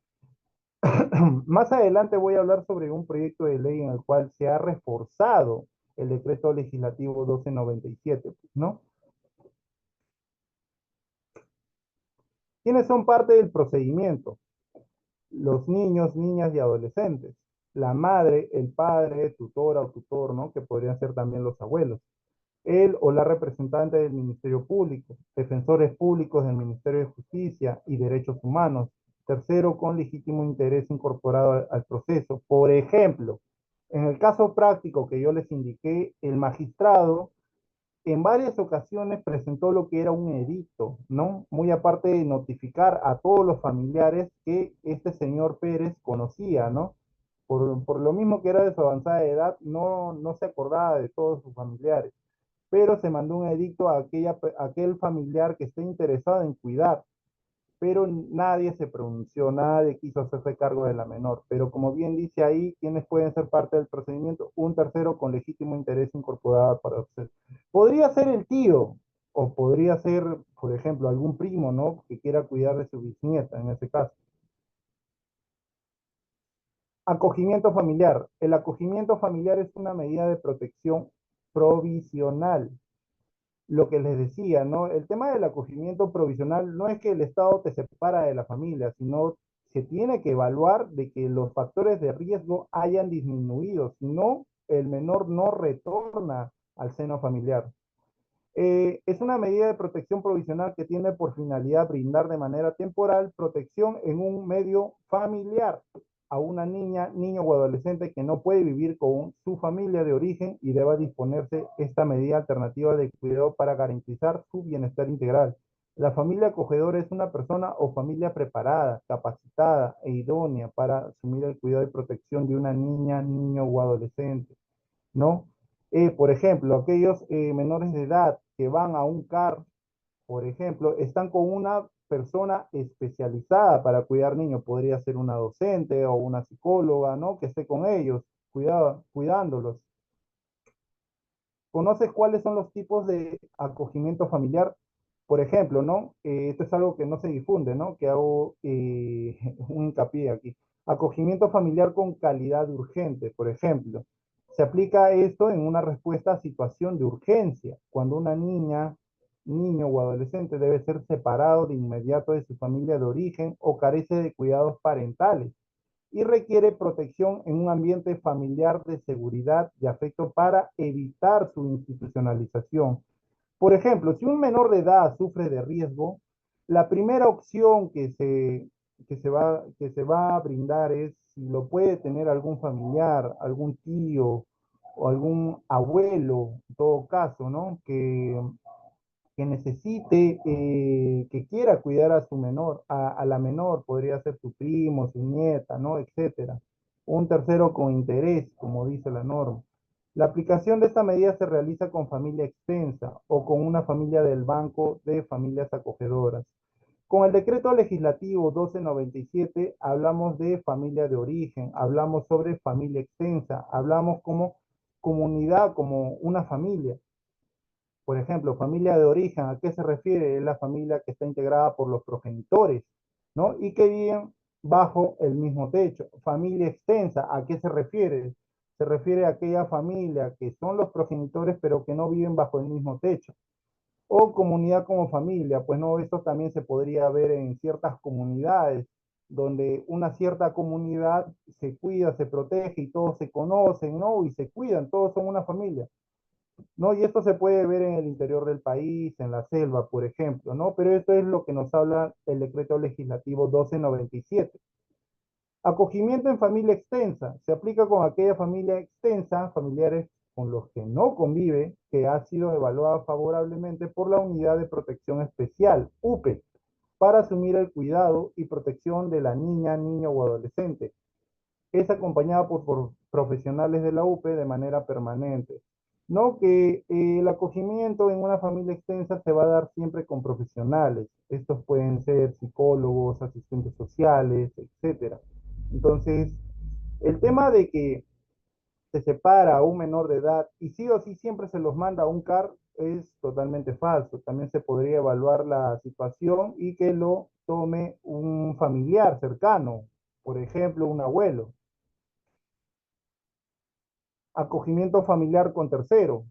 Más adelante voy a hablar sobre un proyecto de ley en el cual se ha reforzado el decreto legislativo 1297, ¿no? ¿Quiénes son parte del procedimiento? Los niños, niñas y adolescentes. La madre, el padre, tutora o tutor, ¿no? Que podrían ser también los abuelos. Él o la representante del Ministerio Público, defensores públicos del Ministerio de Justicia y Derechos Humanos. Tercero, con legítimo interés incorporado al proceso. Por ejemplo, en el caso práctico que yo les indiqué, el magistrado en varias ocasiones presentó lo que era un edicto, ¿no? Muy aparte de notificar a todos los familiares que este señor Pérez conocía, ¿no? Por lo mismo que era de su avanzada edad, no se acordaba de todos sus familiares, pero se mandó un edicto a aquel familiar que esté interesado en cuidar, pero nadie se pronunció, nadie quiso hacerse cargo de la menor. Pero como bien dice ahí, ¿quiénes pueden ser parte del procedimiento? Un tercero con legítimo interés incorporado para el proceso. Podría ser el tío, o podría ser, por ejemplo, algún primo, ¿no? Que quiera cuidar de su bisnieta, en ese caso. Acogimiento familiar. El acogimiento familiar es una medida de protección provisional, lo que les decía, ¿no? El tema del acogimiento provisional no es que el Estado te separa de la familia, sino se tiene que evaluar de que los factores de riesgo hayan disminuido, si no, el menor no retorna al seno familiar. Es una medida de protección provisional que tiene por finalidad brindar de manera temporal protección en un medio familiar a una niña, niño o adolescente que no puede vivir con su familia de origen y deba disponerse esta medida alternativa de cuidado para garantizar su bienestar integral. La familia acogedora es una persona o familia preparada, capacitada e idónea para asumir el cuidado y protección de una niña, niño o adolescente, ¿no? Por ejemplo, aquellos menores de edad que van a un CAR, por ejemplo, están con una persona especializada para cuidar niños. Podría ser una docente o una psicóloga, ¿no? Que esté con ellos, cuidándolos. ¿Conoces cuáles son los tipos de acogimiento familiar? Por ejemplo, ¿no? Esto es algo que no se difunde, ¿no? Que hago un hincapié aquí. Acogimiento familiar con calidad urgente, por ejemplo. Se aplica esto en una respuesta a situación de urgencia, cuando una niña, niño o adolescente debe ser separado de inmediato de su familia de origen o carece de cuidados parentales y requiere protección en un ambiente familiar de seguridad y afecto para evitar su institucionalización. Por ejemplo, si un menor de edad sufre de riesgo, la primera opción que se va a brindar es si lo puede tener algún familiar, algún tío o algún abuelo, en todo caso, ¿no? Que necesite, que quiera cuidar a su menor, a la menor, podría ser su primo, su nieta, ¿no? Etcétera. Un tercero con interés, como dice la norma. La aplicación de esta medida se realiza con familia extensa o con una familia del Banco de Familias Acogedoras. Con el decreto legislativo 1297 hablamos de familia de origen, hablamos sobre familia extensa, hablamos como comunidad, como una familia. Por ejemplo, familia de origen, ¿a qué se refiere? Es la familia que está integrada por los progenitores, ¿no? Y que viven bajo el mismo techo. Familia extensa, ¿a qué se refiere? Se refiere a aquella familia que son los progenitores, pero que no viven bajo el mismo techo. O comunidad como familia, pues no, esto también se podría ver en ciertas comunidades, donde una cierta comunidad se cuida, se protege y todos se conocen, ¿no? Y se cuidan, todos son una familia. ¿no? Y esto se puede ver en el interior del país, en la selva, por ejemplo, ¿no? Pero esto es lo que nos habla el decreto legislativo 1297. Acogimiento en familia extensa. Se aplica con aquella familia extensa, familiares con los que no convive, que ha sido evaluada favorablemente por la Unidad de Protección Especial, UPE, para asumir el cuidado y protección de la niña, niño o adolescente. Es acompañada por profesionales de la UPE de manera permanente. No que el acogimiento en una familia extensa se va a dar siempre con profesionales. Estos pueden ser psicólogos, asistentes sociales, etcétera. Entonces, el tema de que se separa a un menor de edad y sí o sí siempre se los manda a un CAR es totalmente falso. También se podría evaluar la situación y que lo tome un familiar cercano, por ejemplo, un abuelo. Acogimiento familiar con tercero.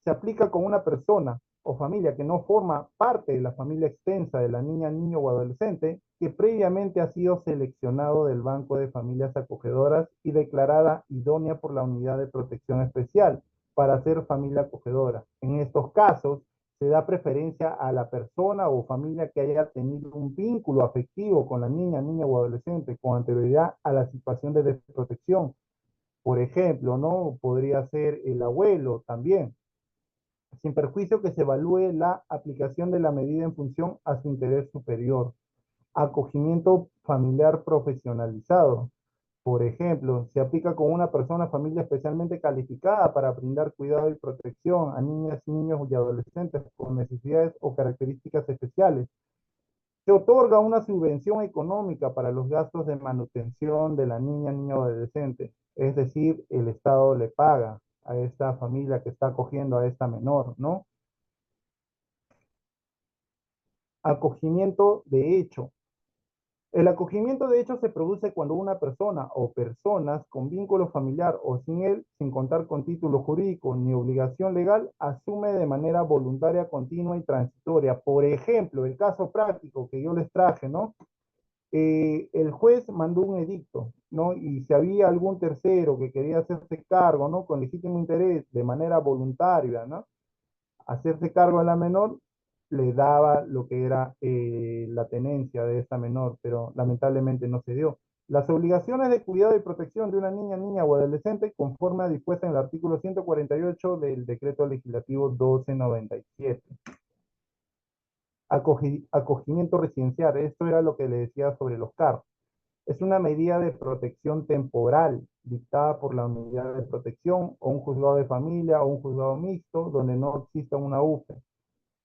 Se aplica con una persona o familia que no forma parte de la familia extensa de la niña, niño o adolescente, que previamente ha sido seleccionado del Banco de Familias Acogedoras y declarada idónea por la Unidad de Protección Especial para ser familia acogedora. En estos casos, se da preferencia a la persona o familia que haya tenido un vínculo afectivo con la niña, niño o adolescente con anterioridad a la situación de desprotección. Por ejemplo, ¿no? Podría ser el abuelo también, sin perjuicio que se evalúe la aplicación de la medida en función a su interés superior. Acogimiento familiar profesionalizado. Por ejemplo, se aplica con una persona, familia especialmente calificada para brindar cuidado y protección a niñas, niños y adolescentes con necesidades o características especiales. Se otorga una subvención económica para los gastos de manutención de la niña, niño o adolescente. Es decir, el Estado le paga a esta familia que está acogiendo a esta menor, ¿no? Acogimiento de hecho. El acogimiento de hecho se produce cuando una persona o personas con vínculo familiar o sin él, sin contar con título jurídico ni obligación legal, asume de manera voluntaria, continua y transitoria. Por ejemplo, el caso práctico que yo les traje, ¿no? El juez mandó un edicto, ¿no? Y si había algún tercero que quería hacerse cargo, ¿no? Con legítimo interés, de manera voluntaria, ¿no? Hacerse cargo de la menor, le daba lo que era la tenencia de esta menor, pero lamentablemente no se dio. Las obligaciones de cuidado y protección de una niña, niña o adolescente, conforme a dispuesta en el artículo 148 del decreto legislativo 1297. Acogimiento residencial, esto era lo que le decía sobre los CAR. Es una medida de protección temporal dictada por la unidad de protección o un juzgado de familia o un juzgado mixto donde no exista una UPE.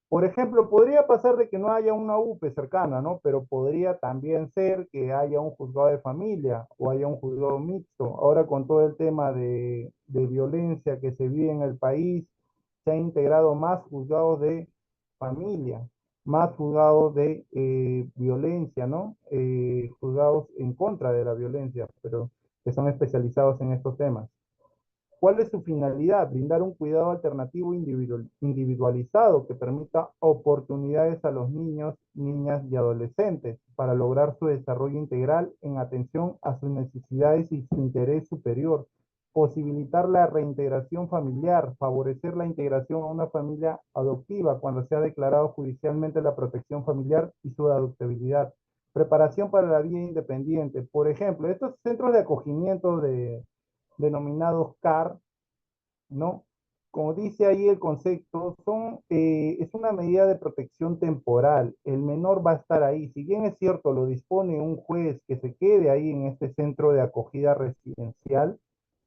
Por ejemplo, podría pasar de que no haya una UPE cercana, ¿no? Pero podría también ser que haya un juzgado de familia o haya un juzgado mixto. Ahora con todo el tema de violencia que se vive en el país, se han integrado más juzgados de familia, más juzgados de violencia, ¿no? Juzgados en contra de la violencia, pero que son especializados en estos temas. ¿Cuál es su finalidad? Brindar un cuidado alternativo individualizado que permita oportunidades a los niños, niñas y adolescentes para lograr su desarrollo integral en atención a sus necesidades y su interés superior. Posibilitar la reintegración familiar, favorecer la integración a una familia adoptiva cuando se ha declarado judicialmente la protección familiar y su adoptabilidad. Preparación para la vida independiente. Por ejemplo, estos centros de acogimiento denominados CAR, ¿no? Como dice ahí el concepto, es una medida de protección temporal. El menor va a estar ahí. Si bien es cierto, lo dispone un juez que se quede ahí en este centro de acogida residencial,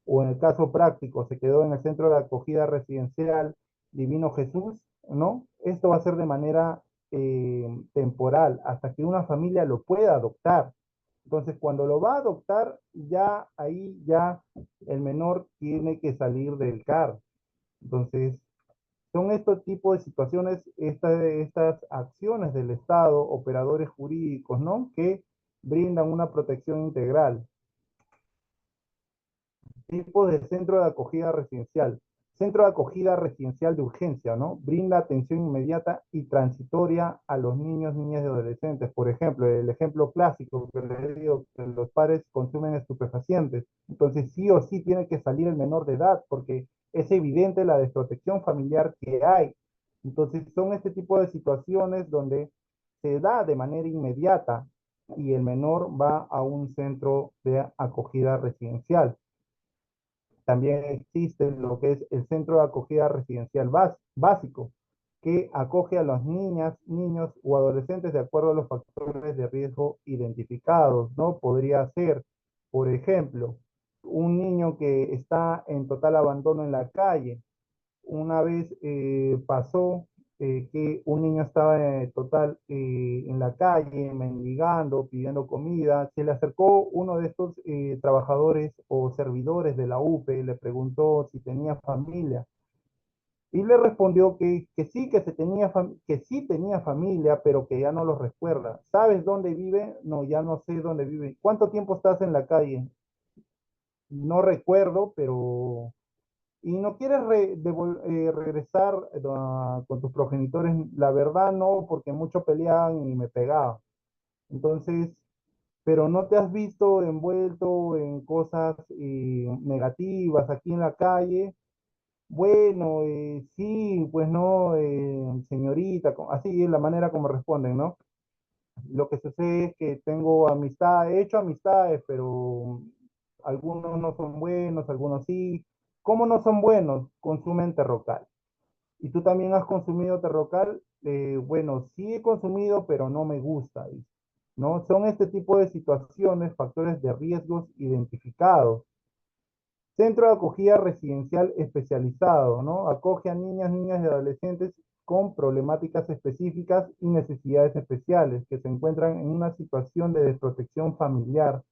o en el caso práctico, se quedó en el centro de acogida residencial Divino Jesús, ¿no? Esto va a ser de manera temporal, hasta que una familia lo pueda adoptar. Entonces, cuando lo va a adoptar, ya ahí ya el menor tiene que salir del CAR. Entonces, son estos tipos de situaciones, estas acciones del Estado, operadores jurídicos, ¿no? Que brindan una protección integral. Tipos de centro de acogida residencial. Centro de acogida residencial de urgencia, ¿no? Brinda atención inmediata y transitoria a los niños, niñas y adolescentes. Por ejemplo, el ejemplo clásico que les digo, que los padres consumen estupefacientes. Entonces, sí o sí tiene que salir el menor de edad, porque es evidente la desprotección familiar que hay. Entonces son este tipo de situaciones donde se da de manera inmediata y el menor va a un centro de acogida residencial. También existe lo que es el centro de acogida residencial básico, que acoge a las niñas, niños o adolescentes de acuerdo a los factores de riesgo identificados, ¿no? Podría ser, por ejemplo, un niño que está en total abandono en la calle. Una vez pasó que un niño estaba total en la calle, mendigando, pidiendo comida. Se le acercó uno de estos trabajadores o servidores de la UPE, le preguntó si tenía familia y le respondió que sí, que sí tenía familia, pero que ya no lo recuerda. ¿Sabes dónde vive? No, ya no sé dónde vive. ¿Cuánto tiempo estás en la calle? No recuerdo, pero y no quieres regresar con tus progenitores, la verdad no, porque mucho peleaban y me pegaban. Entonces, pero no te has visto envuelto en cosas negativas aquí en la calle. Bueno, sí, pues no, señorita, así es la manera como responden, ¿no? Lo que sucede es que tengo amistad, he hecho amistades, pero algunos no son buenos, algunos sí. ¿Cómo no son buenos? Consumen terrocal. ¿Y tú también has consumido terrocal? Bueno, sí he consumido, pero no me gusta, dice, ¿no? Son este tipo de situaciones, factores de riesgos identificados. Centro de acogida residencial especializado, ¿no? Acoge a niñas, niñas y adolescentes con problemáticas específicas y necesidades especiales que se encuentran en una situación de desprotección familiar.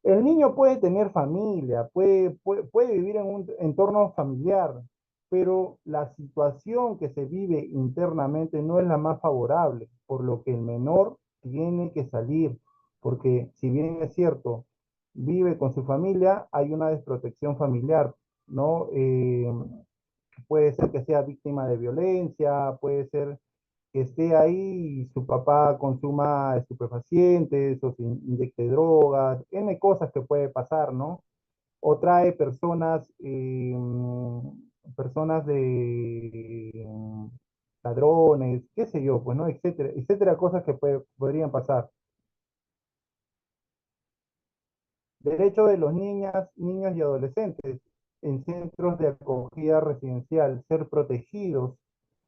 El niño puede tener familia, puede vivir en un entorno familiar, pero la situación que se vive internamente no es la más favorable, por lo que el menor tiene que salir, porque si bien es cierto, vive con su familia, hay una desprotección familiar, ¿no? Puede ser que sea víctima de violencia, puede ser que esté ahí y su papá consuma estupefacientes o se inyecte drogas, N cosas que puede pasar, ¿no? O trae personas de ladrones, qué sé yo, pues, ¿no? Etcétera, etcétera, cosas que podrían pasar. Derecho de los niñas, niños y adolescentes en centros de acogida residencial, ser protegidos,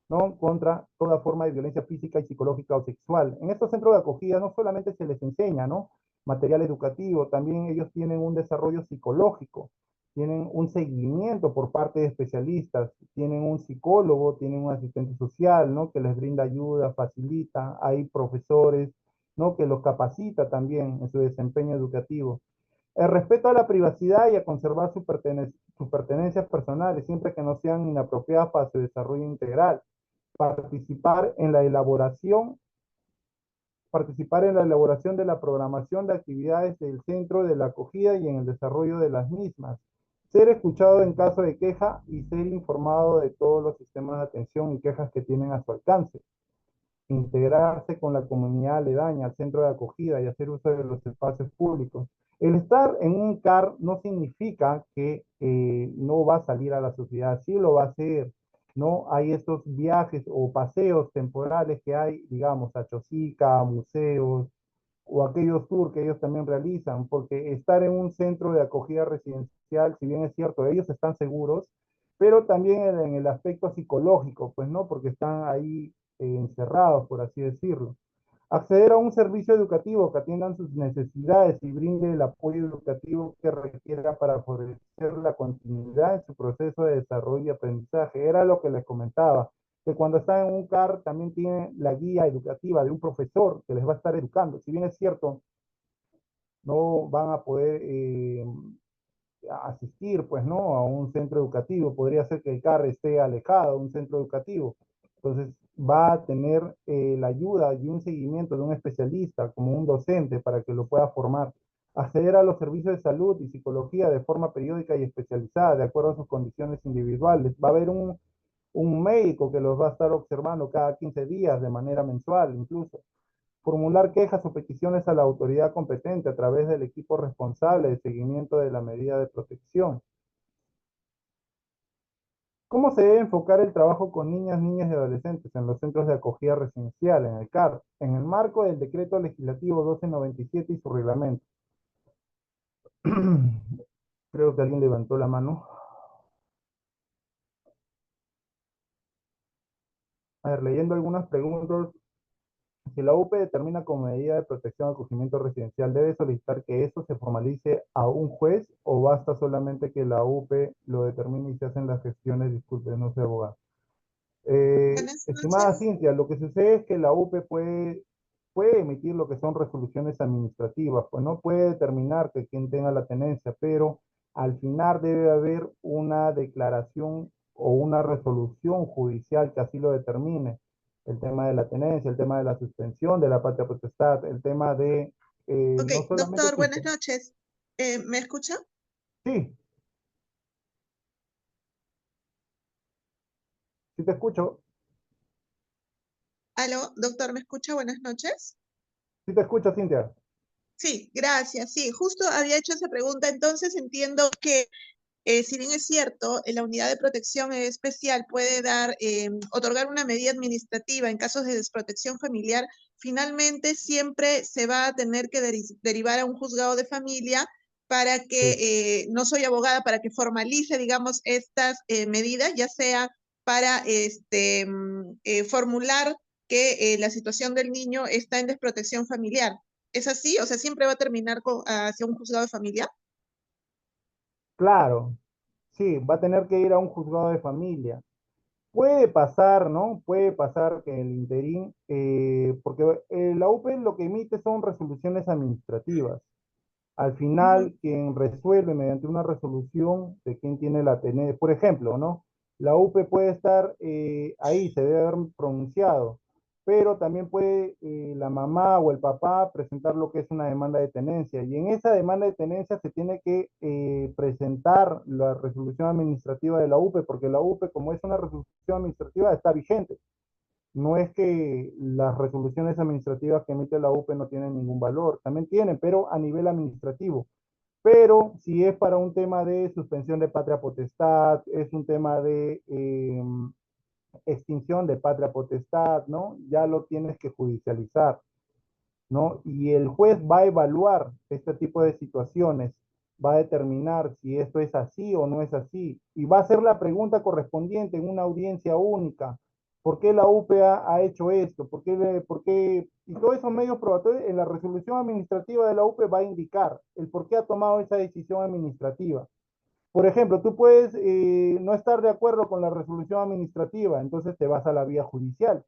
¿no? Contra toda forma de violencia física y psicológica o sexual. En estos centros de acogida no solamente se les enseña, ¿no? Material educativo, también ellos tienen un desarrollo psicológico, tienen un seguimiento por parte de especialistas, tienen un psicólogo, tienen un asistente social, ¿no? Que les brinda ayuda, facilita, hay profesores, ¿no? Que los capacita también en su desempeño educativo. El respeto a la privacidad y a conservar sus pertenencias personales, siempre que no sean inapropiadas para su desarrollo integral. Participar en la elaboración, participar en la elaboración de la programación de actividades del centro de la acogida y en el desarrollo de las mismas. Ser escuchado en caso de queja y ser informado de todos los sistemas de atención y quejas que tienen a su alcance. Integrarse con la comunidad aledaña al centro de acogida y hacer uso de los espacios públicos. El estar en un CAR no significa que no va a salir a la sociedad, sí lo va a hacer, ¿no? Hay estos viajes o paseos temporales que hay, digamos, a Chosica, a museos, o aquellos tours que ellos también realizan, porque estar en un centro de acogida residencial, si bien es cierto, ellos están seguros, pero también en el aspecto psicológico, pues no, porque están ahí encerrados, por así decirlo. Acceder a un servicio educativo que atiendan sus necesidades y brinde el apoyo educativo que requiera para favorecer la continuidad en su proceso de desarrollo y aprendizaje. Era lo que les comentaba, que cuando están en un CAR también tienen la guía educativa de un profesor que les va a estar educando. Si bien es cierto, no van a poder asistir, pues, ¿no? A un centro educativo. Podría ser que el CAR esté alejado de un centro educativo. Entonces, va a tener la ayuda y un seguimiento de un especialista, como un docente, para que lo pueda formar. Acceder a los servicios de salud y psicología de forma periódica y especializada, de acuerdo a sus condiciones individuales. Va a haber un médico que los va a estar observando cada 15 días, de manera mensual incluso. Formular quejas o peticiones a la autoridad competente a través del equipo responsable de seguimiento de la medida de protección. ¿Cómo se debe enfocar el trabajo con niñas, niñas y adolescentes en los centros de acogida residencial, en el CAR, en el marco del Decreto Legislativo 1297 y su reglamento? Creo que alguien levantó la mano. A ver, leyendo algunas preguntas, si la UP determina como medida de protección acogimiento residencial, ¿debe solicitar que eso se formalice a un juez o basta solamente que la UP lo determine y se hacen las gestiones? Disculpe, no soy abogado. Buenas Estimada noches. Cintia, lo que sucede es que la UP puede emitir lo que son resoluciones administrativas, pues no puede determinar que quien tenga la tenencia, pero al final debe haber una declaración o una resolución judicial que así lo determine. El tema de la tenencia, el tema de la suspensión de la patria potestad, el tema de Ok, no solamente doctor, buenas suspender. noches. ¿Me escucha? Sí, sí te escucho, Aló, doctor, ¿me escucha? Buenas noches. sí te escucho, Cintia. Sí, gracias. Sí, justo había hecho esa pregunta. Entonces entiendo que, si bien es cierto, la unidad de protección especial puede dar, otorgar una medida administrativa en casos de desprotección familiar, finalmente siempre se va a tener que derivar a un juzgado de familia para Sí. que, no soy abogada, para que formalice, digamos, estas medidas, ya sea para formular que la situación del niño está en desprotección familiar. ¿Es así? O sea, siempre va a terminar hacia un juzgado de familia. Claro, sí, va a tener que ir a un juzgado de familia. Puede pasar, ¿no? Puede pasar que el interín, porque la UP lo que emite son resoluciones administrativas. Al Ujú. final, quien resuelve mediante una resolución de quién tiene la tenencia, por ejemplo, ¿no? La UP puede estar ahí, se debe haber pronunciado, pero también puede la mamá o el papá presentar lo que es una demanda de tenencia. Y en esa demanda de tenencia se tiene que presentar la resolución administrativa de la UP, porque la UP, como es una resolución administrativa, está vigente. No es que las resoluciones administrativas que emite la UP no tienen ningún valor, también tienen, pero a nivel administrativo. Pero si es para un tema de suspensión de patria potestad, es un tema de extinción de patria potestad, ¿no? Ya lo tienes que judicializar, ¿no? Y el juez va a evaluar este tipo de situaciones, va a determinar si esto es así o no es así, y va a hacer la pregunta correspondiente en una audiencia única. ¿Por qué la UPA ha hecho esto? ¿Por qué? Y todos esos medios probatorios en la resolución administrativa de la UPE va a indicar el por qué ha tomado esa decisión administrativa. Por ejemplo, tú puedes no estar de acuerdo con la resolución administrativa, entonces te vas a la vía judicial.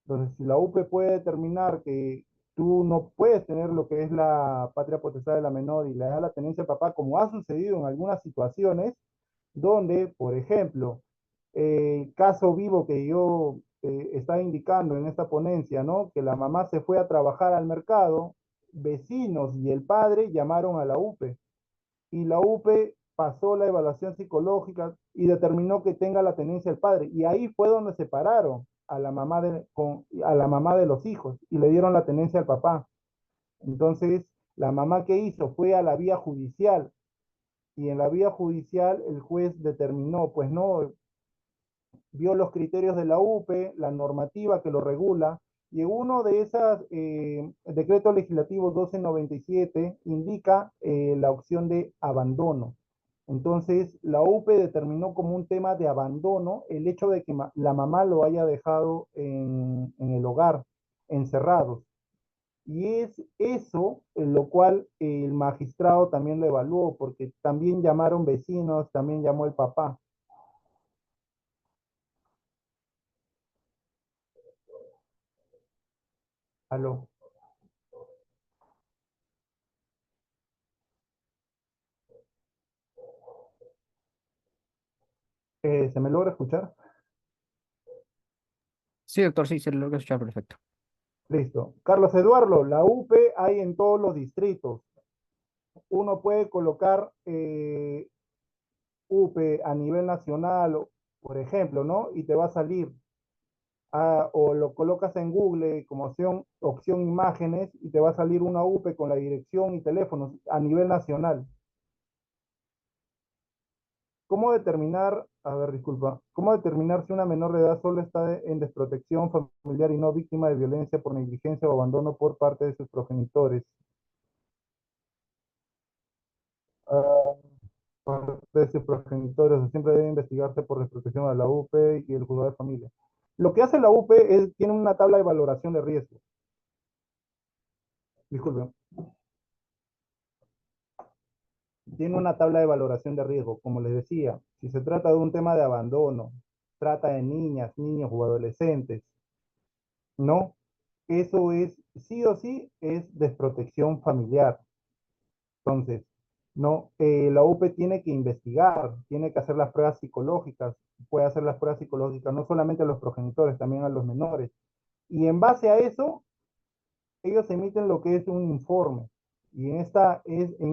Entonces, si la UP puede determinar que tú no puedes tener lo que es la patria potestad de la menor y le da la tenencia al papá, como ha sucedido en algunas situaciones, donde, por ejemplo, el caso vivo que yo estaba indicando en esta ponencia, ¿no? Que la mamá se fue a trabajar al mercado, vecinos y el padre llamaron a la UP y la UP pasó la evaluación psicológica y determinó que tenga la tenencia el padre. Y ahí fue donde separaron a la mamá de los hijos y le dieron la tenencia al papá. Entonces, la mamá que hizo fue a la vía judicial y en la vía judicial el juez determinó, pues no, vio los criterios de la UP, la normativa que lo regula, y en uno de esos decretos legislativos 1297 indica la opción de abandono. Entonces, la UP determinó como un tema de abandono el hecho de que la mamá lo haya dejado en el hogar, encerrados. Y es eso en lo cual el magistrado también lo evaluó, porque también llamaron vecinos, también llamó el papá. Aló. ¿Se me logra escuchar? Sí, doctor, sí, se lo logra escuchar perfecto. Listo. Carlos Eduardo, la UP hay en todos los distritos. Uno puede colocar UP a nivel nacional, por ejemplo, ¿no? Y te va a salir. O lo colocas en Google como opción imágenes y te va a salir una UP con la dirección y teléfonos a nivel nacional. ¿cómo determinar, a ver, disculpa, cómo determinar si una menor de edad solo está en desprotección familiar y no víctima de violencia por negligencia o abandono por parte de sus progenitores? Ah, por parte de sus progenitores, o sea, siempre debe investigarse por desprotección a la UPE y el juzgado de familia. Lo que hace la UPE es, tiene una tabla de valoración de riesgo. Disculpen. Tiene una tabla de valoración de riesgo, como les decía, si se trata de un tema de abandono, trata de niñas, niños o adolescentes, ¿no? Eso es, sí o sí, es desprotección familiar. Entonces, no, la UPE tiene que investigar, tiene que hacer las pruebas psicológicas, puede hacer las pruebas psicológicas no solamente a los progenitores, también a los menores. Y en base a eso, ellos emiten lo que es un informe. Y en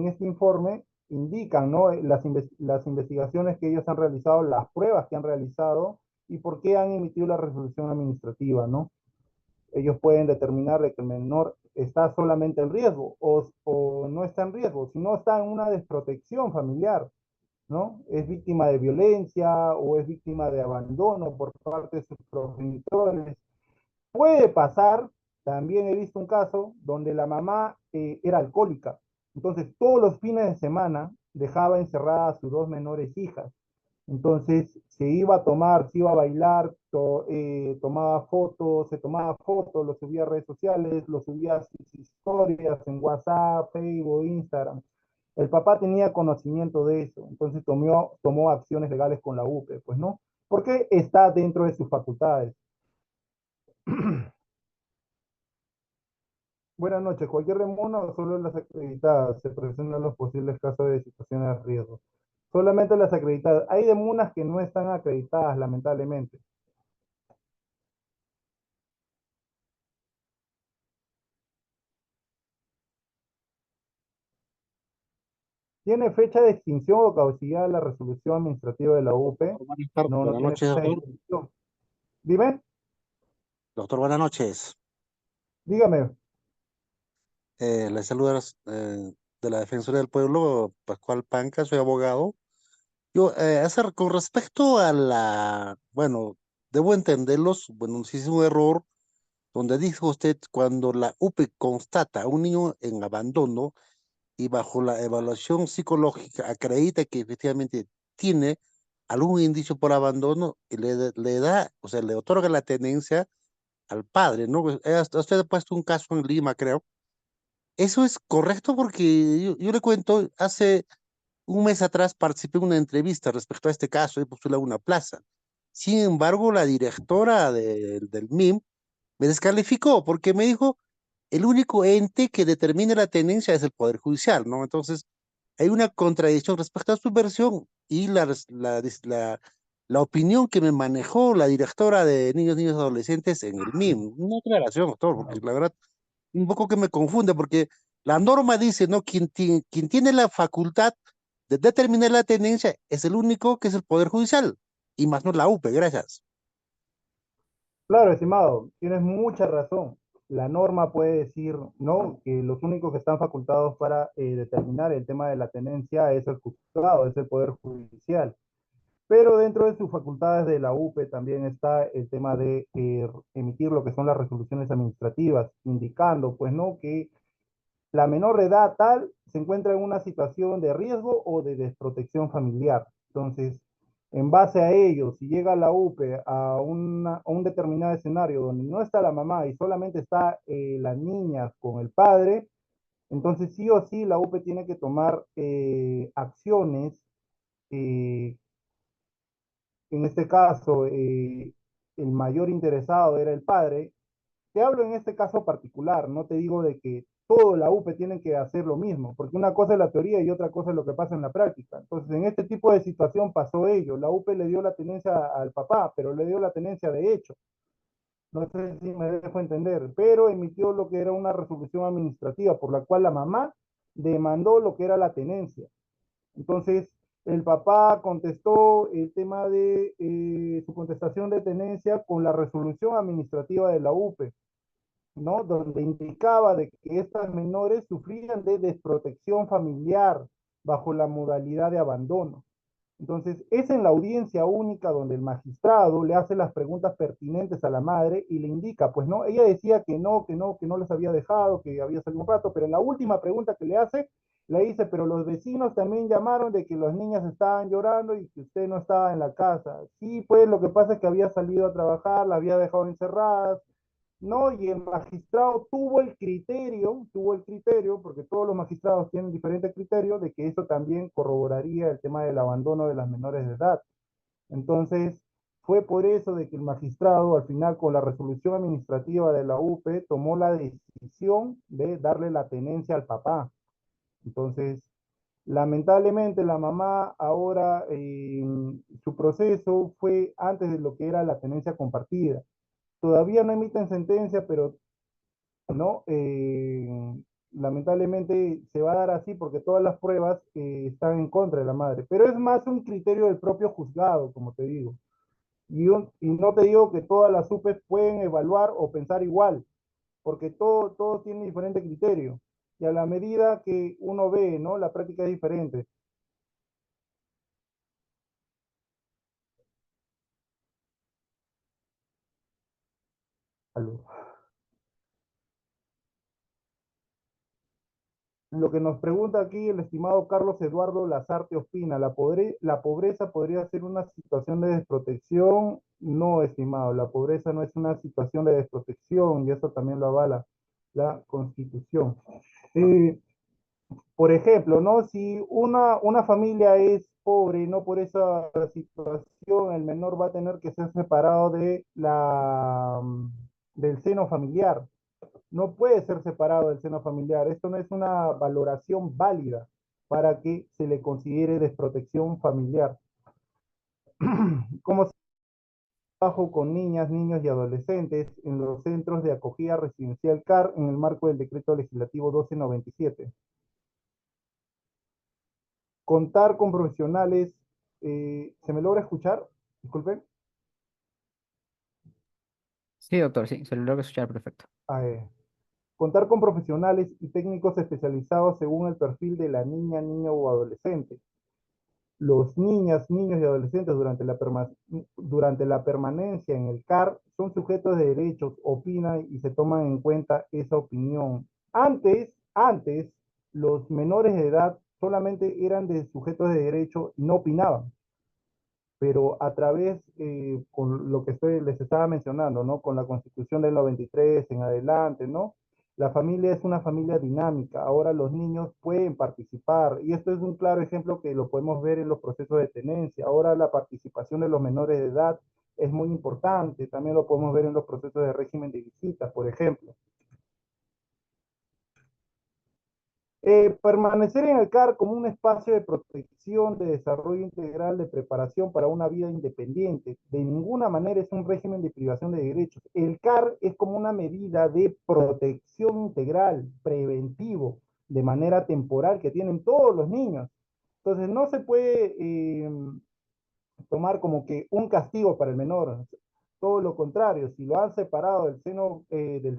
este informe indican, ¿no? Las investigaciones que ellos han realizado, las pruebas que han realizado y por qué han emitido la resolución administrativa, ¿no? Ellos pueden determinar de que el menor está solamente en riesgo o no está en riesgo, sino está en una desprotección familiar, ¿no? Es víctima de violencia o es víctima de abandono por parte de sus progenitores. Puede pasar, también he visto un caso donde la mamá era alcohólica, entonces todos los fines de semana dejaba encerradas a sus dos menores hijas. Entonces se iba a tomar, se iba a bailar, tomaba fotos, se tomaba fotos, lo subía a redes sociales, lo subía a sus historias en WhatsApp, Facebook, Instagram. El papá tenía conocimiento de eso, entonces tomó acciones legales con la UPE, pues no, porque está dentro de sus facultades. Buenas noches. Cualquier remuna o solo las acreditadas se presentan los posibles casos de situaciones de riesgo. Solamente las acreditadas. Hay demunas que no están acreditadas, lamentablemente. ¿Tiene fecha de extinción o caducidad la resolución administrativa de la UP? No, no Buenas tiene noches, fecha de doctor. extinción. Dime, Doctor, buenas noches. dígame. Les saluda de la Defensoría del Pueblo, Pascual Panca, soy abogado. Yo, con respecto a bueno, debo entenderlos, bueno, si es un error, donde dijo usted, cuando la UPE constata a un niño en abandono y bajo la evaluación psicológica acredita que efectivamente tiene algún indicio por abandono y le da, o sea, le otorga la tenencia al padre, ¿no? Pues, usted ha puesto un caso en Lima, creo. Eso es correcto porque yo le cuento, hace un mes atrás participé en una entrevista respecto a este caso y postulé a una plaza. Sin embargo, la directora del MIM me descalificó porque me dijo, el único ente que determina la tenencia es el Poder Judicial, ¿no? Entonces, hay una contradicción respecto a su versión y la opinión que me manejó la directora de niños, niños y adolescentes en el MIM. Una aclaración, doctor, porque la verdad, un poco que me confunde, porque la norma dice, ¿no? Quien tiene la facultad de determinar la tenencia es el único que es el Poder Judicial, y más no la UPE, gracias. Claro, estimado, tienes mucha razón. La norma puede decir, ¿no? Que los únicos que están facultados para determinar el tema de la tenencia es el juzgado, es el Poder Judicial. Pero dentro de sus facultades de la UPE también está el tema de emitir lo que son las resoluciones administrativas, indicando, pues, ¿no? Que la menor de edad tal se encuentra en una situación de riesgo o de desprotección familiar. Entonces, en base a ello, si llega la UPE a un determinado escenario donde no está la mamá y solamente está la niña con el padre, entonces sí o sí la UPE tiene que tomar acciones eh, en este caso, el mayor interesado era el padre. Te hablo en este caso particular, no te digo de que todo la UPE tiene que hacer lo mismo, porque una cosa es la teoría y otra cosa es lo que pasa en la práctica. Entonces, en este tipo de situación pasó ello. La UPE le dio la tenencia al papá, pero le dio la tenencia de hecho. No sé si me dejo entender, pero emitió lo que era una resolución administrativa por la cual la mamá demandó lo que era la tenencia. Entonces, el papá contestó el tema de su contestación de tenencia con la resolución administrativa de la UPE, ¿no? Donde indicaba de que estas menores sufrían de desprotección familiar bajo la modalidad de abandono. Entonces, es en la audiencia única donde el magistrado le hace las preguntas pertinentes a la madre y le indica, pues no, ella decía que no les había dejado, que había salido un rato, pero en la última pregunta que le hace, le dice, pero los vecinos también llamaron de que las niñas estaban llorando y que usted no estaba en la casa. Sí, pues lo que pasa es que había salido a trabajar, la había dejado encerradas, ¿no? Y el magistrado tuvo el criterio, porque todos los magistrados tienen diferentes criterios, de que eso también corroboraría el tema del abandono de las menores de edad. Entonces, fue por eso de que el magistrado, al final, con la resolución administrativa de la UPE, tomó la decisión de darle la tenencia al papá. Entonces, lamentablemente, la mamá ahora, su proceso fue antes de lo que era la tenencia compartida. Todavía no emiten sentencia, pero ¿no? Lamentablemente se va a dar así porque todas las pruebas están en contra de la madre, pero es más un criterio del propio juzgado, como te digo. Y no te digo que todas las UPEs pueden evaluar o pensar igual, porque todo tiene diferente criterio. Y a la medida que uno ve, ¿no? La práctica es diferente. Aló. Lo que nos pregunta aquí el estimado Carlos Eduardo Lazarte Ospina, ¿la pobreza podría ser una situación de desprotección? No, estimado, la pobreza no es una situación de desprotección y eso también lo avala la Constitución. Eh, por ejemplo, ¿no? Si una familia es pobre, no por esa situación, el menor va a tener que ser separado del seno familiar, no puede ser separado del seno familiar. Esto no es una valoración válida para que se le considere desprotección familiar. ¿Cómo se trabaja con niñas, niños y adolescentes en los centros de acogida residencial CAR en el marco del decreto legislativo 1297? Contar con profesionales, ¿se me logra escuchar? Disculpen. Sí, doctor, sí, se lo logro escuchar perfecto. Eh, Contar con profesionales y técnicos especializados según el perfil de la niña, niño o adolescente. Los niñas, niños y adolescentes durante la permanencia en el CAR son sujetos de derechos, opinan y se toman en cuenta esa opinión. Antes, los menores de edad solamente eran de sujetos de derecho y no opinaban, pero a través, con lo que les estaba mencionando, ¿no? Con la Constitución del 93 en adelante, ¿no? La familia es una familia dinámica, ahora los niños pueden participar y esto es un claro ejemplo que lo podemos ver en los procesos de tenencia. Ahora la participación de los menores de edad es muy importante, también lo podemos ver en los procesos de régimen de visitas, por ejemplo. Permanecer en el CAR como un espacio de protección, de desarrollo integral, de preparación para una vida independiente. De ninguna manera es un régimen de privación de derechos. El CAR es como una medida de protección integral, preventivo, de manera temporal que tienen todos los niños. Entonces no se puede tomar como que un castigo para el menor. Todo lo contrario, si lo han separado del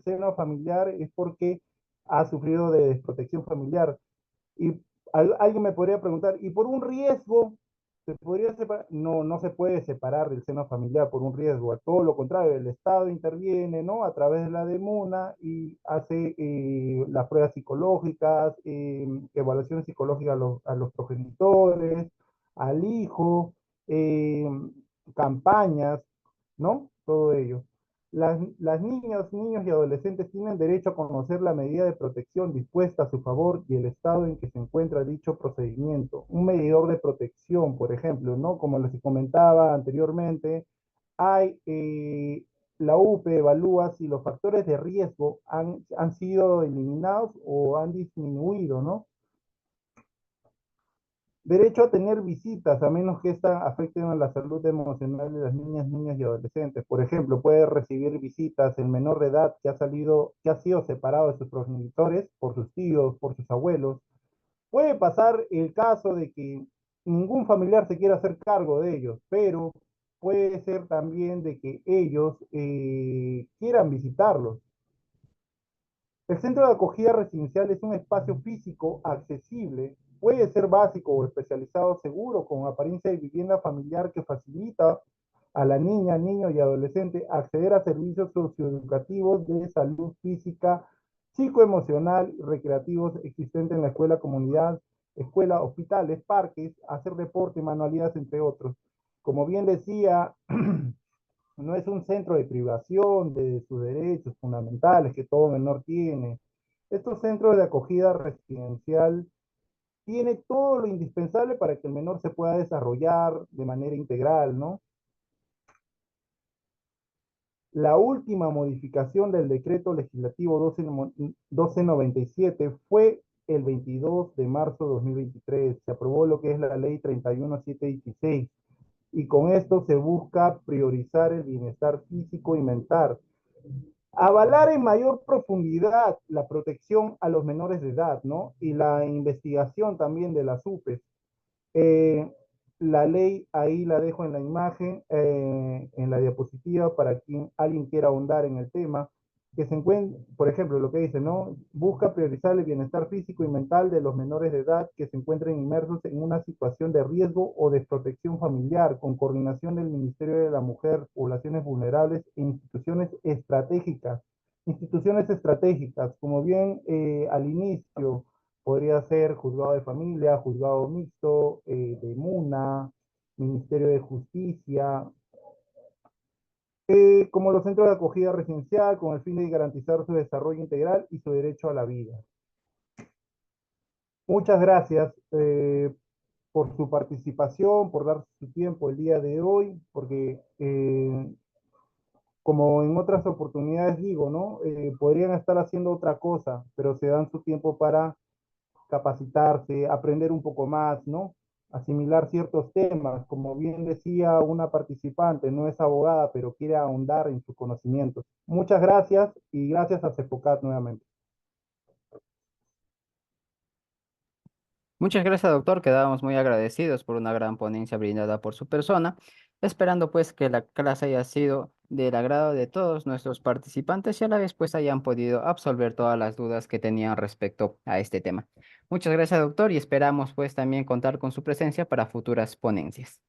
seno familiar es porque ha sufrido de desprotección familiar. Y alguien me podría preguntar, ¿y por un riesgo se podría separar? No, no se puede separar del seno familiar por un riesgo. A todo lo contrario, el Estado interviene, ¿no? A través de la DEMUNA y hace las pruebas psicológicas, evaluaciones psicológicas a los progenitores, al hijo, eh, campañas, ¿no? Todo ello. Las niñas, niños y adolescentes tienen derecho a conocer la medida de protección dispuesta a su favor y el estado en que se encuentra dicho procedimiento. Un medidor de protección, por ejemplo, ¿no? Como les comentaba anteriormente, hay, la UPE evalúa si los factores de riesgo han sido eliminados o han disminuido, ¿no? Derecho a tener visitas, a menos que éstas afecten a la salud emocional de las niñas, niños y adolescentes. Por ejemplo, puede recibir visitas el menor de edad que ha sido separado de sus progenitores por sus tíos, por sus abuelos. Puede pasar el caso de que ningún familiar se quiera hacer cargo de ellos, pero puede ser también de que ellos quieran visitarlos. El centro de acogida residencial es un espacio físico accesible puede ser básico o especializado seguro, con apariencia de vivienda familiar que facilita a la niña, niño y adolescente acceder a servicios socioeducativos de salud física, psicoemocional y recreativos existentes en la escuela, comunidad, escuela, hospitales, parques, hacer deporte, manualidades, entre otros. Como bien decía, no es un centro de privación de sus derechos fundamentales que todo menor tiene. Estos centros de acogida residencial tiene todo lo indispensable para que el menor se pueda desarrollar de manera integral, ¿no? La última modificación del decreto legislativo 1297 fue el 22 de marzo de 2023. Se aprobó lo que es la ley 31716 y con esto se busca priorizar el bienestar físico y mental. Avalar en mayor profundidad la protección a los menores de edad, ¿no? Y la investigación también de las UPEs. Eh, la ley ahí la dejo en la imagen, en la diapositiva, para quien alguien quiera ahondar en el tema, que se encuentre, por ejemplo, lo que dice, ¿no? Busca priorizar el bienestar físico y mental de los menores de edad que se encuentren inmersos en una situación de riesgo o desprotección familiar, con coordinación del Ministerio de la Mujer, poblaciones vulnerables e instituciones estratégicas, como bien al inicio, podría ser juzgado de familia, juzgado mixto, de MUNA, Ministerio de Justicia, como los centros de acogida residencial, con el fin de garantizar su desarrollo integral y su derecho a la vida. Muchas gracias por su participación, por dar su tiempo el día de hoy, porque como en otras oportunidades digo, ¿no? Podrían estar haciendo otra cosa, pero se dan su tiempo para capacitarse, aprender un poco más, ¿no? Asimilar ciertos temas. Como bien decía una participante, no es abogada, pero quiere ahondar en sus conocimientos. Muchas gracias y gracias a CEPOCAT nuevamente. Muchas gracias, doctor. Quedamos muy agradecidos por una gran ponencia brindada por su persona, esperando pues que la clase haya sido del agrado de todos nuestros participantes y a la vez pues hayan podido absolver todas las dudas que tenían respecto a este tema. Muchas gracias, doctor, y esperamos pues también contar con su presencia para futuras ponencias.